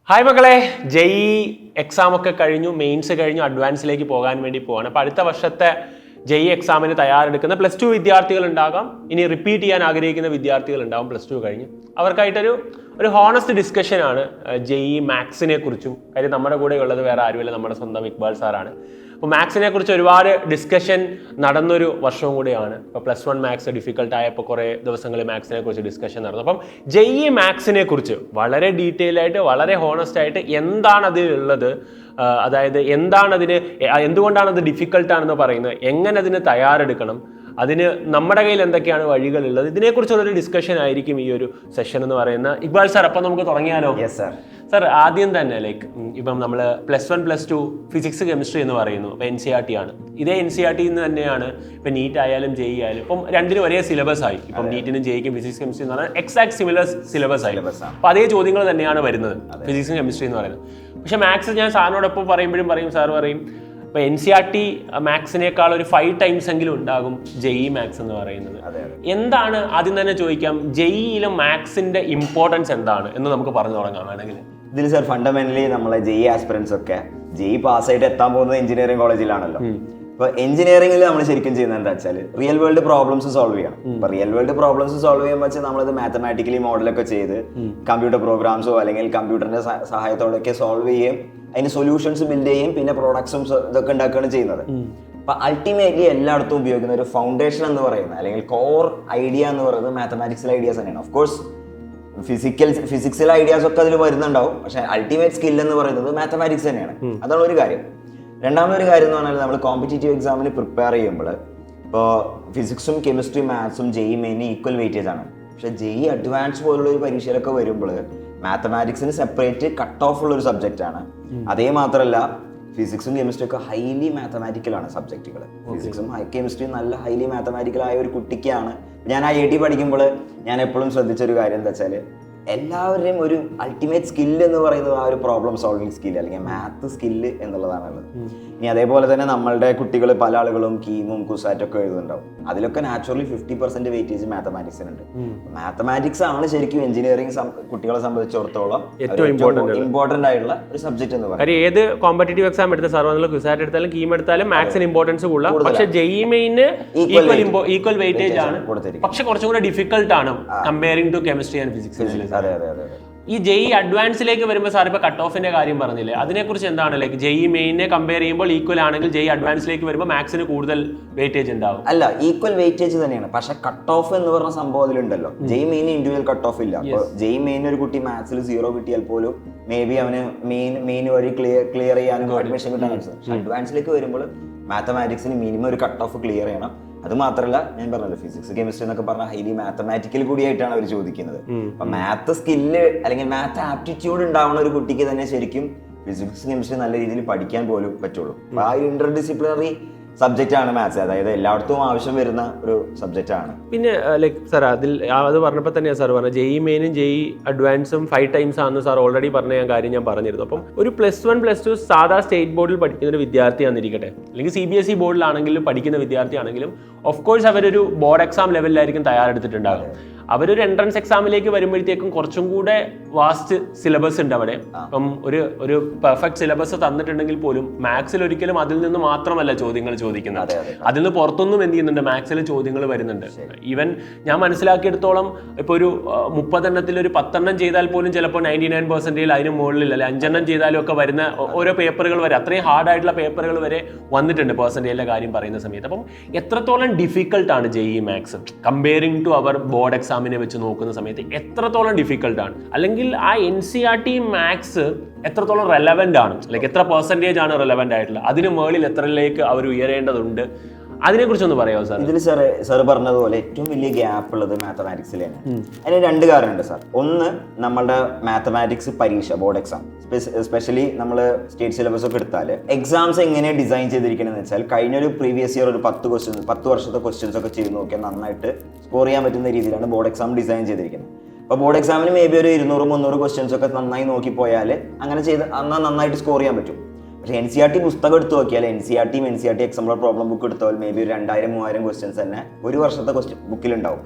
Hi മക്കളെ, JEE exam ഒക്കെ കഴിഞ്ഞു, മെയിൻസ് കഴിഞ്ഞു, അഡ്വാൻസിലേക്ക് പോകാൻ വേണ്ടി പോവാണ്. അപ്പോൾ അടുത്ത വർഷത്തെ ജെഇ എക്സാമിന് തയ്യാറെടുക്കുന്ന +2 വിദ്യാർത്ഥികൾ ഉണ്ടാകാം, ഇനി റിപ്പീറ്റ് ചെയ്യാൻ ആഗ്രഹിക്കുന്ന വിദ്യാർത്ഥികൾ ഉണ്ടാകും. +2 കഴിഞ്ഞ് അവർക്കായിട്ടൊരു ഹോണസ്റ്റ് ഡിസ്കഷനാണ് ജെഇ മാത്സിനെ കുറിച്ചും. കാര്യം നമ്മുടെ കൂടെ ഉള്ളത് വേറെ ആരുമില്ല, നമ്മുടെ സ്വന്തം ഇക്ബാൽ സാറാണ്. അപ്പോൾ മാത്സിനെ കുറിച്ച് ഒരുപാട് ഡിസ്കഷൻ നടന്നൊരു വർഷവും കൂടിയാണ്. ഇപ്പോൾ +1 മാത്സ് ഡിഫിക്കൽട്ട് ആയപ്പോൾ കുറേ ദിവസങ്ങളിൽ മാത്സിനെ കുറിച്ച് ഡിസ്കഷൻ നടന്നു. അപ്പം ജെഇ മാത്സിനെ കുറിച്ച് വളരെ ഡീറ്റെയിൽ ആയിട്ട്, വളരെ ഹോണസ്റ്റ് ആയിട്ട് എന്താണ് അതിലുള്ളത്, അതായത് എന്തുകൊണ്ടാണ് അത് ഡിഫിക്കൽട്ടാണെന്ന് പറയുന്നത്, എങ്ങനെ അതിന് തയ്യാറെടുക്കണം, അതിന് നമ്മുടെ കയ്യിൽ എന്തൊക്കെയാണ് വഴികളുള്ളത്, ഇതിനെക്കുറിച്ചുള്ളൊരു ഡിസ്കഷൻ ആയിരിക്കും ഈ ഒരു സെഷൻ എന്ന് പറയുന്ന. ഇക്ബാൽ സാർ, അപ്പം നമുക്ക് തുടങ്ങിയാലോ? Yes sir. സാർ, ആദ്യം തന്നെ ഇപ്പം നമ്മൾ +1 +2 ഫിസിക്സ് കെമിസ്ട്രി എന്ന് പറയുന്നു. അപ്പോൾ NCERT ആണ്. ഇതേ NCERT തന്നെയാണ് ഇപ്പം നീറ്റ് ആയാലും ജെഇ ആയാലും. ഇപ്പം രണ്ടിനും ഒരേ സിലബസ് ആയി. ഇപ്പം നീറ്റിനും ജെഇക്കും ഫിസിക്സ് കെമിസ്ട്രി എന്ന് പറഞ്ഞാൽ എക്സാക്ട് സിമിലർ സിലബസ് ആയി. അപ്പോൾ അതേ ചോദ്യങ്ങൾ തന്നെയാണ് വരുന്നത് ഫിസിക്സും കെമിസ്ട്രി എന്ന് പറയുന്നത്. പക്ഷേ മാത്സ് ഞാൻ സാറിനോടൊപ്പം പറയുമ്പോഴും സാർ പറയും ഇപ്പോൾ NCERT മാത്സിനേക്കാൾ ഒരു 5 ടൈംസ് എങ്കിലും ഉണ്ടാകും ജെഇ മാത്സ് എന്ന് പറയുന്നത്. എന്താണ്, ആദ്യം തന്നെ ചോദിക്കാം, ജെഇയിലും മാത്സിന്റെ ഇമ്പോർട്ടൻസ് എന്താണ് എന്ന് നമുക്ക് പറഞ്ഞു തുടങ്ങാം വേണമെങ്കിൽ. ഇതിൽ സാർ ഫണ്ടമെന്റലി നമ്മളെ ജെഇ ആസ്പിറൻസ് ഒക്കെ ജെഇ പാസ്സായിട്ട് എത്താൻ പോകുന്നത് എഞ്ചിനീയറിംഗ് കോളേജിലാണല്ലോ. ഇപ്പൊ എഞ്ചിനീയറിംഗിൽ നമ്മൾ ശരിക്കും ചെയ്യുന്നത് എന്താ വെച്ചാൽ റിയൽ വേൾഡ് പ്രോബ്ലംസ് സോൾവ് ചെയ്യണം. ഇപ്പൊ റിയൽ വേൾഡ് പ്രോബ്ലംസ് സോൾവ് ചെയ്യുമ്പോൾ വെച്ചാൽ നമ്മളത് മാത്തമാറ്റിക്കലി മോഡലൊക്കെ ചെയ്ത് കമ്പ്യൂട്ടർ പ്രോഗ്രാംസോ അല്ലെങ്കിൽ കമ്പ്യൂട്ടറിന്റെ സഹായത്തോടൊക്കെ സോൾവ് ചെയ്യും, അതിന് സൊല്യൂഷൻസ് ബിൽഡ് ചെയ്യും, പിന്നെ പ്രോഡക്ട്സും ഇതൊക്കെ ഉണ്ടാക്കുകയാണ് ചെയ്യുന്നത്. അപ്പൊ അൾട്ടിമേറ്റ്ലി എല്ലായിടത്തും ഉപയോഗിക്കുന്ന ഒരു ഫൗണ്ടേഷൻ എന്ന് പറയുന്നത് അല്ലെങ്കിൽ കോർ ഐഡിയ എന്ന് പറയുന്നത് മാത്തമാറ്റിക്സിലെ ഐഡിയാസ് തന്നെയാണ്. ഓഫ് കോഴ്സ് ഫിസിക്സിലെ ഐഡിയാസ് ഒക്കെ അതിൽ വരുന്നുണ്ടാവും, പക്ഷെ അൾട്ടിമേറ്റ് സ്കിൽ എന്ന് പറയുന്നത് മാത്തമാറ്റിക്സ് തന്നെയാണ്. അതാണ് ഒരു കാര്യം. രണ്ടാമതൊരു കാര്യം എന്ന് പറഞ്ഞാൽ നമ്മൾ കോമ്പറ്റേറ്റീവ് എക്സാമിന് പ്രിപ്പയർ ചെയ്യുമ്പോൾ ഇപ്പോൾ ഫിസിക്സും കെമിസ്ട്രിയും മാത്സും ജെഇ മെയിന് ഈക്വൽ വെയിറ്റേജ് ആണ്. പക്ഷെ ജെഇ അഡ്വാൻസ് പോലുള്ള ഒരു പരീക്ഷയിലൊക്കെ വരുമ്പോൾ മാത്തമാറ്റിക്സിന് സെപ്പറേറ്റ് കട്ട് ഓഫ് ഉള്ള ഒരു സബ്ജക്റ്റ് ആണ്. അതേ മാത്രമല്ല ഫിസിക്സും കെമിസ്ട്രിയും ഒക്കെ ഹൈലി മാത്തമാറ്റിക്കലാണ് സബ്ജക്റ്റുകൾ. ഫിസിക്സും കെമിസ്ട്രിയും നല്ല ഹൈലി മാത്തമാറ്റിക്കൽ ആയ ഒരു കുട്ടിക്കാണ്. ഞാൻ IIT പഠിക്കുമ്പോൾ ഞാൻ എപ്പോഴും ശ്രദ്ധിച്ചൊരു കാര്യം എന്താ വെച്ചാൽ എല്ലാവരുടെയും ഒരു അൾട്ടിമേറ്റ് സ്കില്ല് എന്ന് പറയുന്നത് ആ ഒരു പ്രോബ്ലം സോൾവിങ് സ്കില്ല് അല്ലെങ്കിൽ മാത്ത് സ്കില്ല് എന്നുള്ളതാണുള്ളത്. ഇനി അതേപോലെ തന്നെ നമ്മളുടെ കുട്ടികൾ പല ആളുകളും കീമും കുസാറ്റൊക്കെ എഴുതുന്നുണ്ടാവും. അതിലൊക്കെ നാച്ചുറലി 50% വെയിറ്റേജ് മാത്തമാറ്റിക്സിനുണ്ട്. മാത്തമാറ്റിക്സ് ആണ് ശരിക്കും എഞ്ചിനീയറിംഗ് കുട്ടികളെ സംബന്ധിച്ചിടത്തോളം ഏറ്റവും ഇമ്പോർട്ടന്റ് ആയിട്ടുള്ള ഒരു സബ്ജക്ട് എന്ന് പറയുന്നത്. ഏത് കോമ്പറ്റേറ്റീവ് എക്സാം എടുത്ത സാർ കുസാറ്റ് എടുത്താലും കീം എടുത്താലും മാത്സിന് ഇമ്പോർട്ടൻസ് കൂടുതലാണ്. പക്ഷേ ജെഇ മെയിന് ഈക്വൽ വെയിറ്റേജ് ആണ്, പക്ഷെ കുറച്ചും കൂടെ ഡിഫിക്കൽട്ട് ആണ് comparing to chemistry and physics. ഈ ജെഇ അഡ്വാൻസിലേക്ക് വരുമ്പോൾ സാർ ഇപ്പോൾ കട്ട് ഓഫിന്റെ കാര്യം പറഞ്ഞില്ലേ, അതിനെക്കുറിച്ച് എന്താണ്? ജെഇ മെയിനെ കമ്പയർ ചെയ്യുമ്പോൾ ഈക്വൽ ആണെങ്കിൽ ജെഇ അഡ്വാൻസിലേക്ക് വരുമ്പോൾ മാത്സിന് കൂടുതൽ വെയിറ്റേജ് ഉണ്ടാവും. അല്ല, ഈക്വൽ വെയിറ്റേജ് തന്നെയാണ്, പക്ഷെ കട്ട് ഓഫ് എന്ന് പറഞ്ഞ സംഭവം അതിലുണ്ടല്ലോ. JEE main individual cut off ഇല്ല. അപ്പോൾ ജെഇ മെയിൻ ഒരു കുട്ടി മാത്സിൽ 0 കിട്ടിയാൽ പോലും മേ ബി അവന് മെയിൻ വഴി ക്ലിയർ ചെയ്യാനും അഡ്മിഷൻ കിട്ടാൻ. അഡ്വാൻസിലേക്ക് വരുമ്പോൾ മാത്തമാറ്റിക്സിന് മിനിമം ഒരു കട്ട് ഓഫ് ക്ലിയർ ചെയ്യണം. അത് മാത്രമല്ല, ഞാൻ പറഞ്ഞല്ലോ ഫിസിക്സ് കെമിസ്ട്രി എന്നൊക്കെ പറഞ്ഞാൽ ഹൈലി മാത്തമാറ്റിക്കൽ കൂടിയായിട്ടാണ് അവർ ചോദിക്കുന്നത്. അപ്പൊ മാത്ത് സ്കില്ല് അല്ലെങ്കിൽ മാത്ത് ആപ്റ്റിറ്റ്യൂഡ് ഉണ്ടാവുന്ന ഒരു കുട്ടിക്ക് തന്നെ ശരിക്കും ഫിസിക്സ് കെമിസ്ട്രി നല്ല രീതിയിൽ പഠിക്കാൻ പോലും പറ്റുള്ളൂ. അപ്പൊ ആ ഒരു ഇന്റർ ഡിസിപ്ലിനറി സബ്ജക്റ്റ് ആണ് മാത്സ്, അതായത് എല്ലായിടത്തും ആവശ്യം വരുന്ന ഒരു സബ്ജക്റ്റ് ആണ്. പിന്നെ സാർ അത് പറഞ്ഞപ്പോൾ തന്നെയാണ് സാർ പറഞ്ഞത് ജെഇ മെയിനും ജെഇ അഡ്വാൻസും 5 ടൈംസ് ആണെന്ന് സാർ ഓൾറെഡി പറഞ്ഞ കാര്യം ഞാൻ പറഞ്ഞിരുന്നു. അപ്പം ഒരു +1 +2 സാധാ സ്റ്റേറ്റ് ബോർഡിൽ പഠിക്കുന്ന ഒരു വിദ്യാർത്ഥി ആണെന്നിരിക്കട്ടെ, അല്ലെങ്കിൽ CBSE ബോർഡിലാണെങ്കിലും പഠിക്കുന്ന വിദ്യാർത്ഥിയാണെങ്കിലും ഓഫ് കോഴ്സ് അവരൊരു ബോർഡ് എക്സാം ലെവലിലായിരിക്കും തയ്യാറെടുത്തിട്ടുണ്ടാകും. അവരൊരു എൻട്രൻസ് എക്സാമിലേക്ക് വരുമ്പോഴത്തേക്കും കുറച്ചും കൂടെ വാസ്റ്റ് സിലബസ് ഉണ്ട് അവിടെ. അപ്പം ഒരു പെർഫെക്റ്റ് സിലബസ് തന്നിട്ടുണ്ടെങ്കിൽ പോലും മാത്സിൽ ഒരിക്കലും അതിൽ നിന്ന് മാത്രമല്ല ചോദ്യങ്ങൾ ചോദിക്കുന്നത്, അതിൽ നിന്ന് പുറത്തൊന്നും എന്ത് ചെയ്യുന്നുണ്ട്, മാത്സിൽ ചോദ്യങ്ങൾ വരുന്നുണ്ട്. ഈവൻ ഞാൻ മനസ്സിലാക്കിയെടുത്തോളം ഇപ്പോൾ ഒരു 30 എണ്ണത്തിൽ ഒരു 10 എണ്ണം ചെയ്താൽ പോലും ചിലപ്പോൾ 99% അതിന് മുകളിൽ അല്ലെ 5 എണ്ണം ചെയ്താലും ഒക്കെ വരുന്ന ഓരോ പേപ്പറുകൾ വരെ, അത്രയും ഹാർഡ് ആയിട്ടുള്ള പേപ്പറുകൾ വരെ വന്നിട്ടുണ്ട് പെർസെൻറ്റേജിലെ കാര്യം പറയുന്ന സമയത്ത്. അപ്പം എത്രത്തോളം ഡിഫിക്കൽട്ടാണ് ജെഇ മാത്സ് കമ്പയറിംഗ് ടു അവർ ബോർഡ് എക്സാമിനെ വെച്ച് നോക്കുന്ന സമയത്ത് എത്രത്തോളം ഡിഫിക്കൽട്ടാണ്, അല്ലെങ്കിൽ ആ NCERT മാത്സ് എത്രത്തോളം റെലവെന്റ് ആണ്, എത്ര പെർസെൻറ്റേജ് ആണ് റെലവെന്റ് ആയിട്ടുള്ളത്, അതിന് മുകളിൽ എത്രയിലേക്ക് അവർ ഉയരേണ്ടതുണ്ട്, അതിനെക്കുറിച്ചൊന്ന് പറയാമോ സാർ? ഇതിൽ സാർ പറഞ്ഞതുപോലെ ഏറ്റവും വലിയ ഗ്യാപ്പ് ഉള്ളത് മാത്തമാറ്റിക്സിലാണ്. അതിന് 2 കാരണമുണ്ട് സാർ. ഒന്ന്, നമ്മളുടെ മാത്തമാറ്റിക്സ് പരീക്ഷ ബോർഡ് എക്സാം എസ്പെഷ്യലി നമ്മൾ സ്റ്റേറ്റ് സിലബസ് ഒക്കെ എടുത്താൽ എക്സാംസ് എങ്ങനെ ഡിസൈൻ ചെയ്തിരിക്കണമെന്ന് വെച്ചാൽ കഴിഞ്ഞൊരു പ്രീവിയസ് ഇയർ ഒരു 10 വർഷത്തെ ക്വസ്റ്റ്യൻസ് ഒക്കെ ചെയ്ത് നോക്കിയാൽ നന്നായിട്ട് സ്കോർ ചെയ്യാൻ പറ്റുന്ന രീതിയിലാണ് ബോർഡ് എക്സാം ഡിസൈൻ ചെയ്തിരിക്കുന്നത്. അപ്പോൾ ബോർഡ് എക്സാമിന് മേ ബി ഒരു 200-300 ക്വസ്റ്റ്യൻസ് ഒക്കെ നന്നായി നോക്കി പോയാൽ അങ്ങനെ നന്നായിട്ട് സ്കോർ ചെയ്യാൻ പറ്റും. പക്ഷേ NCERT പുസ്തകം എടുത്ത് നോക്കിയാൽ NCERT എക്സാമ്പിൾ പ്രോബ്ലം ബുക്ക് എടുത്താൽ മേ ബി ഒരു 2000-3000 ക്വസ്റ്റ്യൻസ് തന്നെ ഒരു വർഷത്തെ ബുക്കിലുണ്ടാവും.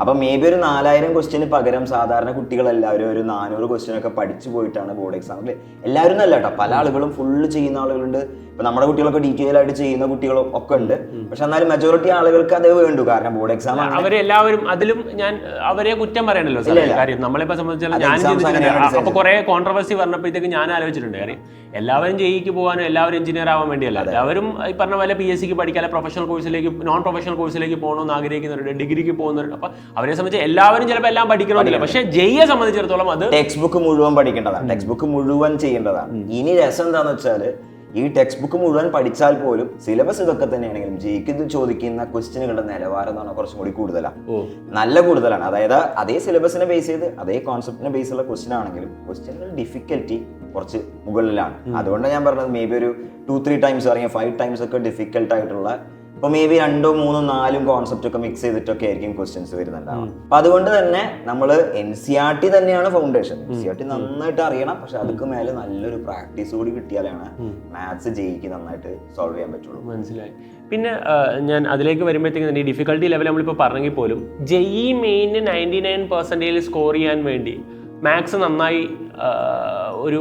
അപ്പൊ മേ ബി ഒരു 4000 ക്വസ്റ്റ്യന് പകരം സാധാരണ കുട്ടികളെല്ലാവരും ഒരു 400 ക്വസ്റ്റ്യൻ ഒക്കെ പഠിച്ചു പോയിട്ടാണ് ബോർഡ് എക്സാമിൽ. എല്ലാവരും നല്ല കേട്ടോ, പല ആളുകളും ഫുള്ള് ചെയ്യുന്ന ആളുകളുണ്ട്. ഇപ്പൊ നമ്മുടെ കുട്ടികളൊക്കെ ഡീറ്റെയിൽ ആയിട്ട് ചെയ്യുന്ന കുട്ടികളും ഒക്കെ ഉണ്ട്. പക്ഷെ എന്നാലും മെജോറിറ്റി ആളുകൾക്ക് അതേ വേണ്ടു, കാരണം ബോർഡ് എക്സാം അവരെല്ലാവരും അതിലും ഞാൻ അവരെ കുറ്റം പറയണല്ലോ സാർ. കാര്യം നമ്മളിപ്പോ സംബന്ധിച്ചാൽ ഞാൻ അപ്പൊ കുറെ കോൺട്രവേഴ്സി പറഞ്ഞപ്പോഴത്തേക്ക് ഞാൻ ആലോചിച്ചിട്ടുണ്ട്. കാര്യം എല്ലാവരും ജെഇക്ക് പോകാനും എല്ലാവരും എഞ്ചിനീയർ ആവാൻ വേണ്ടിയല്ല, എല്ലാവരും ഈ പറഞ്ഞ പോലെ PSCക്ക് പഠിക്കാൻ പ്രൊഫഷണൽ കോഴ്സിലേക്ക് നോൺ പ്രൊഫഷണൽ കോഴ്സിലേക്ക് പോകണമെന്ന് ആഗ്രഹിക്കുന്നവരുണ്ട്, ഡിഗ്രിക്ക് പോകുന്നവരുണ്ട്. അപ്പൊ അവരെ സംബന്ധിച്ച് എല്ലാവരും ചിലപ്പോൾ എല്ലാം പഠിക്കണമെന്നില്ല. പക്ഷേ ജെഇയെ സംബന്ധിച്ചിടത്തോളം അത് ടെക്സ്റ്റ് ബുക്ക് മുഴുവൻ പഠിക്കേണ്ടതാണ്, ടെക്സ്റ്റ് ബുക്ക് മുഴുവൻ ചെയ്യേണ്ടതാണ്. ഇനി രസം എന്താണെന്ന് വെച്ചാൽ ഈ ടെക്സ്റ്റ് ബുക്ക് മുഴുവൻ പഠിച്ചാൽ പോലും സിലബസ് ഇതൊക്കെ തന്നെയാണെങ്കിലും ജെഇക്ക് ചോദിക്കുന്ന ക്വസ്റ്റ്യനുകളുടെ നിലവാരം എന്ന് പറഞ്ഞാൽ കുറച്ചും കൂടി കൂടുതലാണ്, നല്ല കൂടുതലാണ്. അതായത് അതേ സിലബസിനെ ബേസ് ചെയ്ത് അതേ കോൺസെപ്റ്റിനെ ബേസ് ഉള്ള ക്വസ്റ്റ്യൻ ആണെങ്കിലും ക്വസ്റ്റ്യനുകളുടെ ഡിഫിക്കൽറ്റി കുറച്ച് മുകളിലാണ്. അതുകൊണ്ടാണ് ഞാൻ പറഞ്ഞത് മേ ബി ഒരു 2-3 ടൈംസ് അല്ലെങ്കിൽ 5 ടൈംസ് ഒക്കെ ഡിഫിക്കൽട്ട് ആയിട്ടുള്ള, ഇപ്പൊ മേ ബി 2, 3, 4 കോൺസെപ്റ്റ് ഒക്കെ മിക്സ് ചെയ്തിട്ടൊക്കെ ആയിരിക്കും ക്വസ്റ്റ്യൻസ് വരുന്നുണ്ടാവും. അപ്പൊ അതുകൊണ്ട് തന്നെ നമ്മൾ NCERT തന്നെയാണ് ഫൗണ്ടേഷൻ. NCERT നന്നായിട്ട് അറിയണം, പക്ഷെ അതിക്ക് മേലെ നല്ലൊരു പ്രാക്ടീസ് കൂടി കിട്ടിയാലാണ് മാത്സ് ജെഇക്ക് നന്നായിട്ട് സോൾവ് ചെയ്യാൻ പറ്റുള്ളൂ. മനസ്സിലായി. പിന്നെ ഞാൻ അതിലേക്ക് വരുമ്പോഴത്തേക്കും ഈ ഡിഫിക്കൽട്ടി ലെവൽ നമ്മളിപ്പോൾ പറഞ്ഞെങ്കിൽ പോലും ജെഇ മെയിന് 99% സ്കോർ ചെയ്യാൻ വേണ്ടി മാത്സ് നന്നായി ഒരു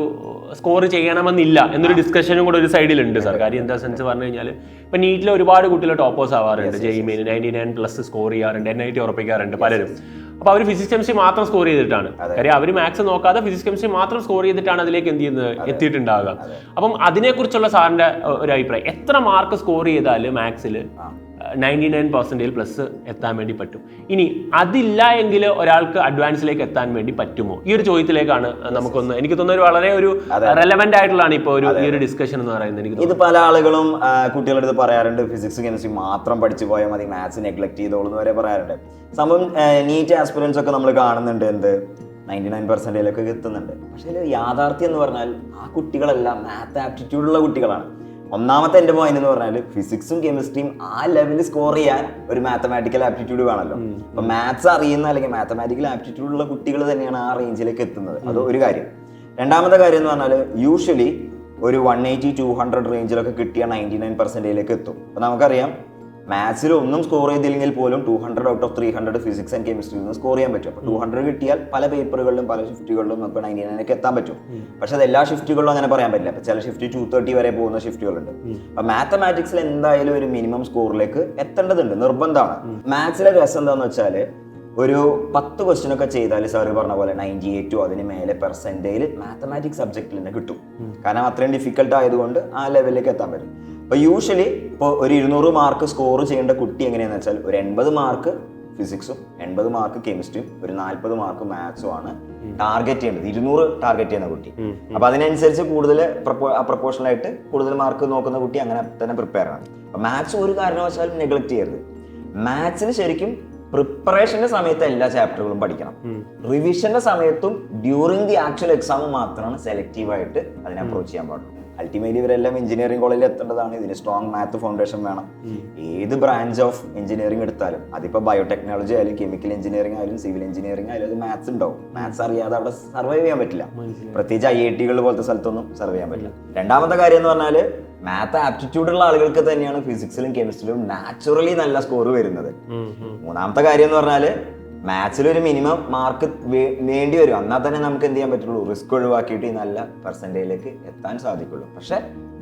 സ്കോർ ചെയ്യണമെന്നില്ല എന്നൊരു ഡിസ്കഷനും കൂടെ ഒരു സൈഡിലുണ്ട് സാർ. കാര്യം എന്താ സെൻസ് പറഞ്ഞു കഴിഞ്ഞാൽ ഇപ്പം നീറ്റിൽ ഒരുപാട് കുട്ടികൾ ടോപ്പേഴ്സ് ആവാറുണ്ട്, ജെഇ മെയിൻ 99+ സ്കോർ ചെയ്യാറുണ്ട്, NIT ഉറപ്പിക്കാറുണ്ട് പലരും. അപ്പോൾ അവർ ഫിസിക്സ് കെമിസ്ട്രി മാത്രം സ്കോർ ചെയ്തിട്ടാണ്, കാര്യം അവർ മാത്സ് നോക്കാതെ ഫിസിക്സ് കെമിസ്ട്രി മാത്രം സ്കോർ ചെയ്തിട്ടാണ് അതിലേക്ക് എന്ത് ചെയ്യുന്നത് എത്തിയിട്ടുണ്ടാകുക. അപ്പം അതിനെക്കുറിച്ചുള്ള സാറിൻ്റെ ഒരു അഭിപ്രായം, എത്ര മാർക്ക് സ്കോർ ചെയ്താൽ മാത്സിൽ 99% എത്താൻ വേണ്ടി പറ്റും? ഇനി അതില്ല എങ്കിൽ ഒരാൾക്ക് അഡ്വാൻസിലേക്ക് എത്താൻ വേണ്ടി പറ്റുമോ? ഈ ഒരു ചോദ്യത്തിലേക്കാണ് നമുക്കൊന്ന്, എനിക്ക് തോന്നുന്നത് വളരെ ഒരു റെലവെന്റ് ആയിട്ടുള്ളതാണ് ഇപ്പോൾ ഈ ഒരു ഡിസ്കഷൻ എന്ന് പറയുന്നത്. എനിക്ക് ഇത് പല ആളുകളും കുട്ടികളുടെ അടുത്ത് പറയാറുണ്ട്, ഫിസിക്സ് കെമിസ്ട്രി മാത്രം പഠിച്ചു പോയാൽ മതി, മാത്സ് നെഗ്ലക്ട് ചെയ്തോളൂ എന്ന് വരെ പറയാറുണ്ട്. സംഭവം നീറ്റ് ആസ്പിറൻസ് ഒക്കെ നമ്മൾ കാണുന്നുണ്ട്, എന്ത് 99% എത്തുന്നുണ്ട്. പക്ഷേ യാഥാർത്ഥ്യം എന്ന് പറഞ്ഞാൽ ആ കുട്ടികളെല്ലാം മാത്ത് ആപ്റ്റിറ്റ്യൂഡുള്ള കുട്ടികളാണ്. ഒന്നാമത്തെ എൻ്റെ പോയിന്റ് എന്ന് പറഞ്ഞാൽ ഫിസിക്സും കെമിസ്ട്രിയും ആ ലെവലിൽ സ്കോർ ചെയ്യാൻ ഒരു മാത്തമാറ്റിക്കൽ ആപ്റ്റിറ്റ്യൂഡ് വേണമല്ലോ. അപ്പൊ മാത്സ് അറിയുന്ന അല്ലെങ്കിൽ മാത്തമാറ്റിക്കൽ ആപ്റ്റിറ്റ്യൂഡ് ഉള്ള കുട്ടികൾ തന്നെയാണ് ആ റേഞ്ചിലേക്ക് എത്തുന്നത്. അത് ഒരു കാര്യം. രണ്ടാമത്തെ കാര്യം എന്ന് പറഞ്ഞാൽ യൂഷ്വലി ഒരു 180-200 റേഞ്ചിലൊക്കെ കിട്ടിയ 99%ലേക്ക് എത്തും. അപ്പൊ നമുക്കറിയാം മാത്സിൽ ഒന്നും സ്കോർ ചെയ്തില്ലെങ്കിൽ പോലും 200 ഔട്ട് ഓഫ് 300 ഫിസിക്സ് ആൻഡ് കെമിസ്ട്രിയിൽ നിന്ന് സ്കോർ ചെയ്യാൻ പറ്റും. അപ്പോൾ 200 കിട്ടിയാൽ പല പേപ്പറുകളിലും പല ഷിഫ്റ്റുകളിലും നമുക്ക് 99 എത്താൻ പറ്റും. പക്ഷെ അത് എല്ലാ ഷിഫ്റ്റുകളിലും അങ്ങനെ പറയാൻ പറ്റില്ല. അപ്പോൾ ചില ഷിഫ്റ്റ് 230 വരെ പോകുന്ന ഷിഫ്റ്റുകളുണ്ട്. അപ്പോൾ മാത്തമാറ്റിക്സിൽ എന്തായാലും ഒരു മിനിമം സ്കോറിലേക്ക് എത്തേണ്ടതുണ്ട്, നിർബന്ധമാണ്. മാത്സിലെ രസം എന്താണെന്ന് വെച്ചാൽ ഒരു 10 ക്വസ്റ്റ്യൻ ഒക്കെ ചെയ്താൽ സാറ് പറഞ്ഞ പോലെ 98 അതിന് മേലെ പെർസെൻറ്റേജിൽ മാത്തമാറ്റിക്സ് സബ്ജക്റ്റിൽ തന്നെ കിട്ടും. കാരണം അത്രയും ഡിഫിക്കൽട്ട് ആയതുകൊണ്ട് ആ ലെവലിലേക്ക് എത്താൻ പറ്റും. അപ്പോൾ യൂഷ്വലി ഇപ്പോൾ ഒരു 200 മാർക്ക് സ്കോർ ചെയ്യേണ്ട കുട്ടി എങ്ങനെയാണെന്ന് വെച്ചാൽ ഒരു 80 മാർക്ക് ഫിസിക്സും 80 മാർക്ക് കെമിസ്ട്രിയും ഒരു 40 മാർക്ക് മാത്സും ആണ് ടാർഗറ്റ് ചെയ്യേണ്ടത്. 200 ടാർഗറ്റ് ചെയ്യുന്ന കുട്ടി. അപ്പോൾ അതിനനുസരിച്ച് കൂടുതൽ പ്രപ്പോർഷണൽ ആയിട്ട് കൂടുതൽ മാർക്ക് നോക്കുന്ന കുട്ടി അങ്ങനെ തന്നെ പ്രിപ്പയർ ആണ്. അപ്പോൾ മാത്സ് ഒരു കാരണവശാലും നെഗ്ലക്ട് ചെയ്യരുത്. മാത്സിന് ശരിക്കും പ്രിപ്പറേഷന്റെ സമയത്ത് എല്ലാ ചാപ്റ്ററുകളും പഠിക്കണം. റിവിഷന്റെ സമയത്തും ഡ്യൂറിങ് ദി ആക്ച്വൽ എക്സാം മാത്രമാണ് സെലക്റ്റീവായിട്ട് അതിനെ അപ്രോച്ച് ചെയ്യാൻ പാടുള്ളൂ. അൾട്ടിമേറ്റ്ലി ഇവരെല്ലാം എഞ്ചിനീയറിംഗ് കോളേജിൽ എത്തേണ്ടതാണ്. ഇതിന് സ്ട്രോങ് മാത്ത് ഫൗണ്ടേഷൻ വേണം. ഏത് ബ്രാഞ്ച് ഓഫ് എഞ്ചിനീയറിംഗ് എടുത്താലും അതിപ്പോൾ ബയോടെക്നോളജി ആയാലും കെമിക്കൽ എഞ്ചിനീയറിംഗ് ആയാലും സിവിൽ എഞ്ചിനീയറിംഗ് ആയാലും അത് മാത്സ് ഉണ്ടാവും. മാത്സ് അറിയാതെ അവിടെ സർവൈവ് ചെയ്യാൻ പറ്റില്ല. പ്രത്യേകിച്ച് IIT പോലത്തെ സ്ഥലത്തൊന്നും സർവൈവ് ചെയ്യാൻ പറ്റില്ല. രണ്ടാമത്തെ കാര്യം എന്ന് പറഞ്ഞാൽ മാത്ത് ആപ്റ്റിറ്റ്യൂഡ് ഉള്ള ആളുകൾക്ക് തന്നെയാണ് ഫിസിക്സിലും കെമിസ്ട്രിയിലും നാച്ചുറലി നല്ല സ്കോർ വരുന്നത്. മൂന്നാമത്തെ കാര്യം എന്ന് പറഞ്ഞാൽ മാത്സിൽ ഒരു മിനിമം മാർക്ക് വേണ്ടി വരും. എന്നാൽ തന്നെ നമുക്ക് എന്ത് ചെയ്യാൻ പറ്റുള്ളൂ, റിസ്ക് ഒഴിവാക്കിയിട്ട് ഈ നല്ല പെർസെൻറ്റേജിലേക്ക് എത്താൻ സാധിക്കുള്ളൂ. പക്ഷെ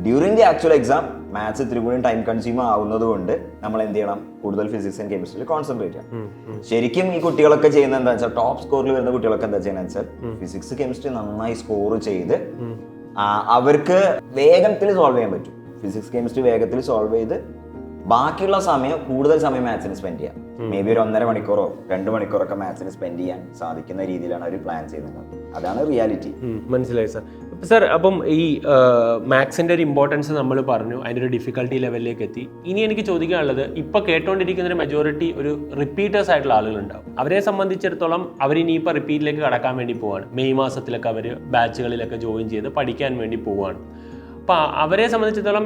during the actual exam maths ഇത്തിരി കൂടി ടൈം കൺസ്യൂമർ ആവുന്നത് കൊണ്ട് നമ്മൾ എന്ത് ചെയ്യണം, കൂടുതൽ ഫിസിക്സ് ആൻഡ് കെമിസ്ട്രിയിൽ കോൺസെൻട്രേറ്റ് ചെയ്യണം. ശരിക്കും ഈ കുട്ടികളൊക്കെ ചെയ്യുന്നത് എന്താ വെച്ചാൽ, ടോപ്പ് സ്കോറിൽ വരുന്ന കുട്ടികളൊക്കെ എന്താ ചെയ്യുന്നത് വെച്ചാൽ ഫിസിക്സ് കെമിസ്ട്രി നന്നായി സ്കോർ ചെയ്ത് അവർക്ക് വേഗത്തിൽ സോൾവ് ചെയ്യാൻ പറ്റും. ഫിസിക്സ് കെമിസ്ട്രി വേഗത്തിൽ സോൾവ് ചെയ്ത് ബാക്കിയുള്ള സമയം കൂടുതൽ സമയം മാത്സിന് സ്പെൻഡ് ചെയ്യാം. മേ ബി ഒരു 1.5 മണിക്കൂറോ 2 മണിക്കൂറൊക്കെ മാത്സിന് സ്പെൻഡ് ചെയ്യാൻ സാധിക്കുന്ന രീതിയിലാണ് അവർ പ്ലാൻ ചെയ്യുന്നത്. അതാണ് റിയാലിറ്റി. മനസ്സിലായി സാർ. സാർ അപ്പം ഈ മാത്സിൻ്റെ ഒരു ഇമ്പോർട്ടൻസ് നമ്മൾ പറഞ്ഞു, അതിൻ്റെ ഒരു ഡിഫിക്കൽട്ടി ലെവലിലേക്ക് എത്തി. ഇനി എനിക്ക് ചോദിക്കാനുള്ളത്, ഇപ്പോൾ കേട്ടുകൊണ്ടിരിക്കുന്ന ഒരു മെജോറിറ്റി ഒരു റിപ്പീറ്റേഴ്സ് ആയിട്ടുള്ള ആളുകളുണ്ടാവും. അവരെ സംബന്ധിച്ചിടത്തോളം അവരിനിയിപ്പോൾ റിപ്പീറ്റിലേക്ക് കടക്കാൻ വേണ്ടി പോവാണ്. മെയ് മാസത്തിലൊക്കെ അവർ ബാച്ചുകളിലൊക്കെ ജോയിൻ ചെയ്ത് പഠിക്കാൻ വേണ്ടി പോവുകയാണ്. അപ്പോൾ അവരെ സംബന്ധിച്ചിടത്തോളം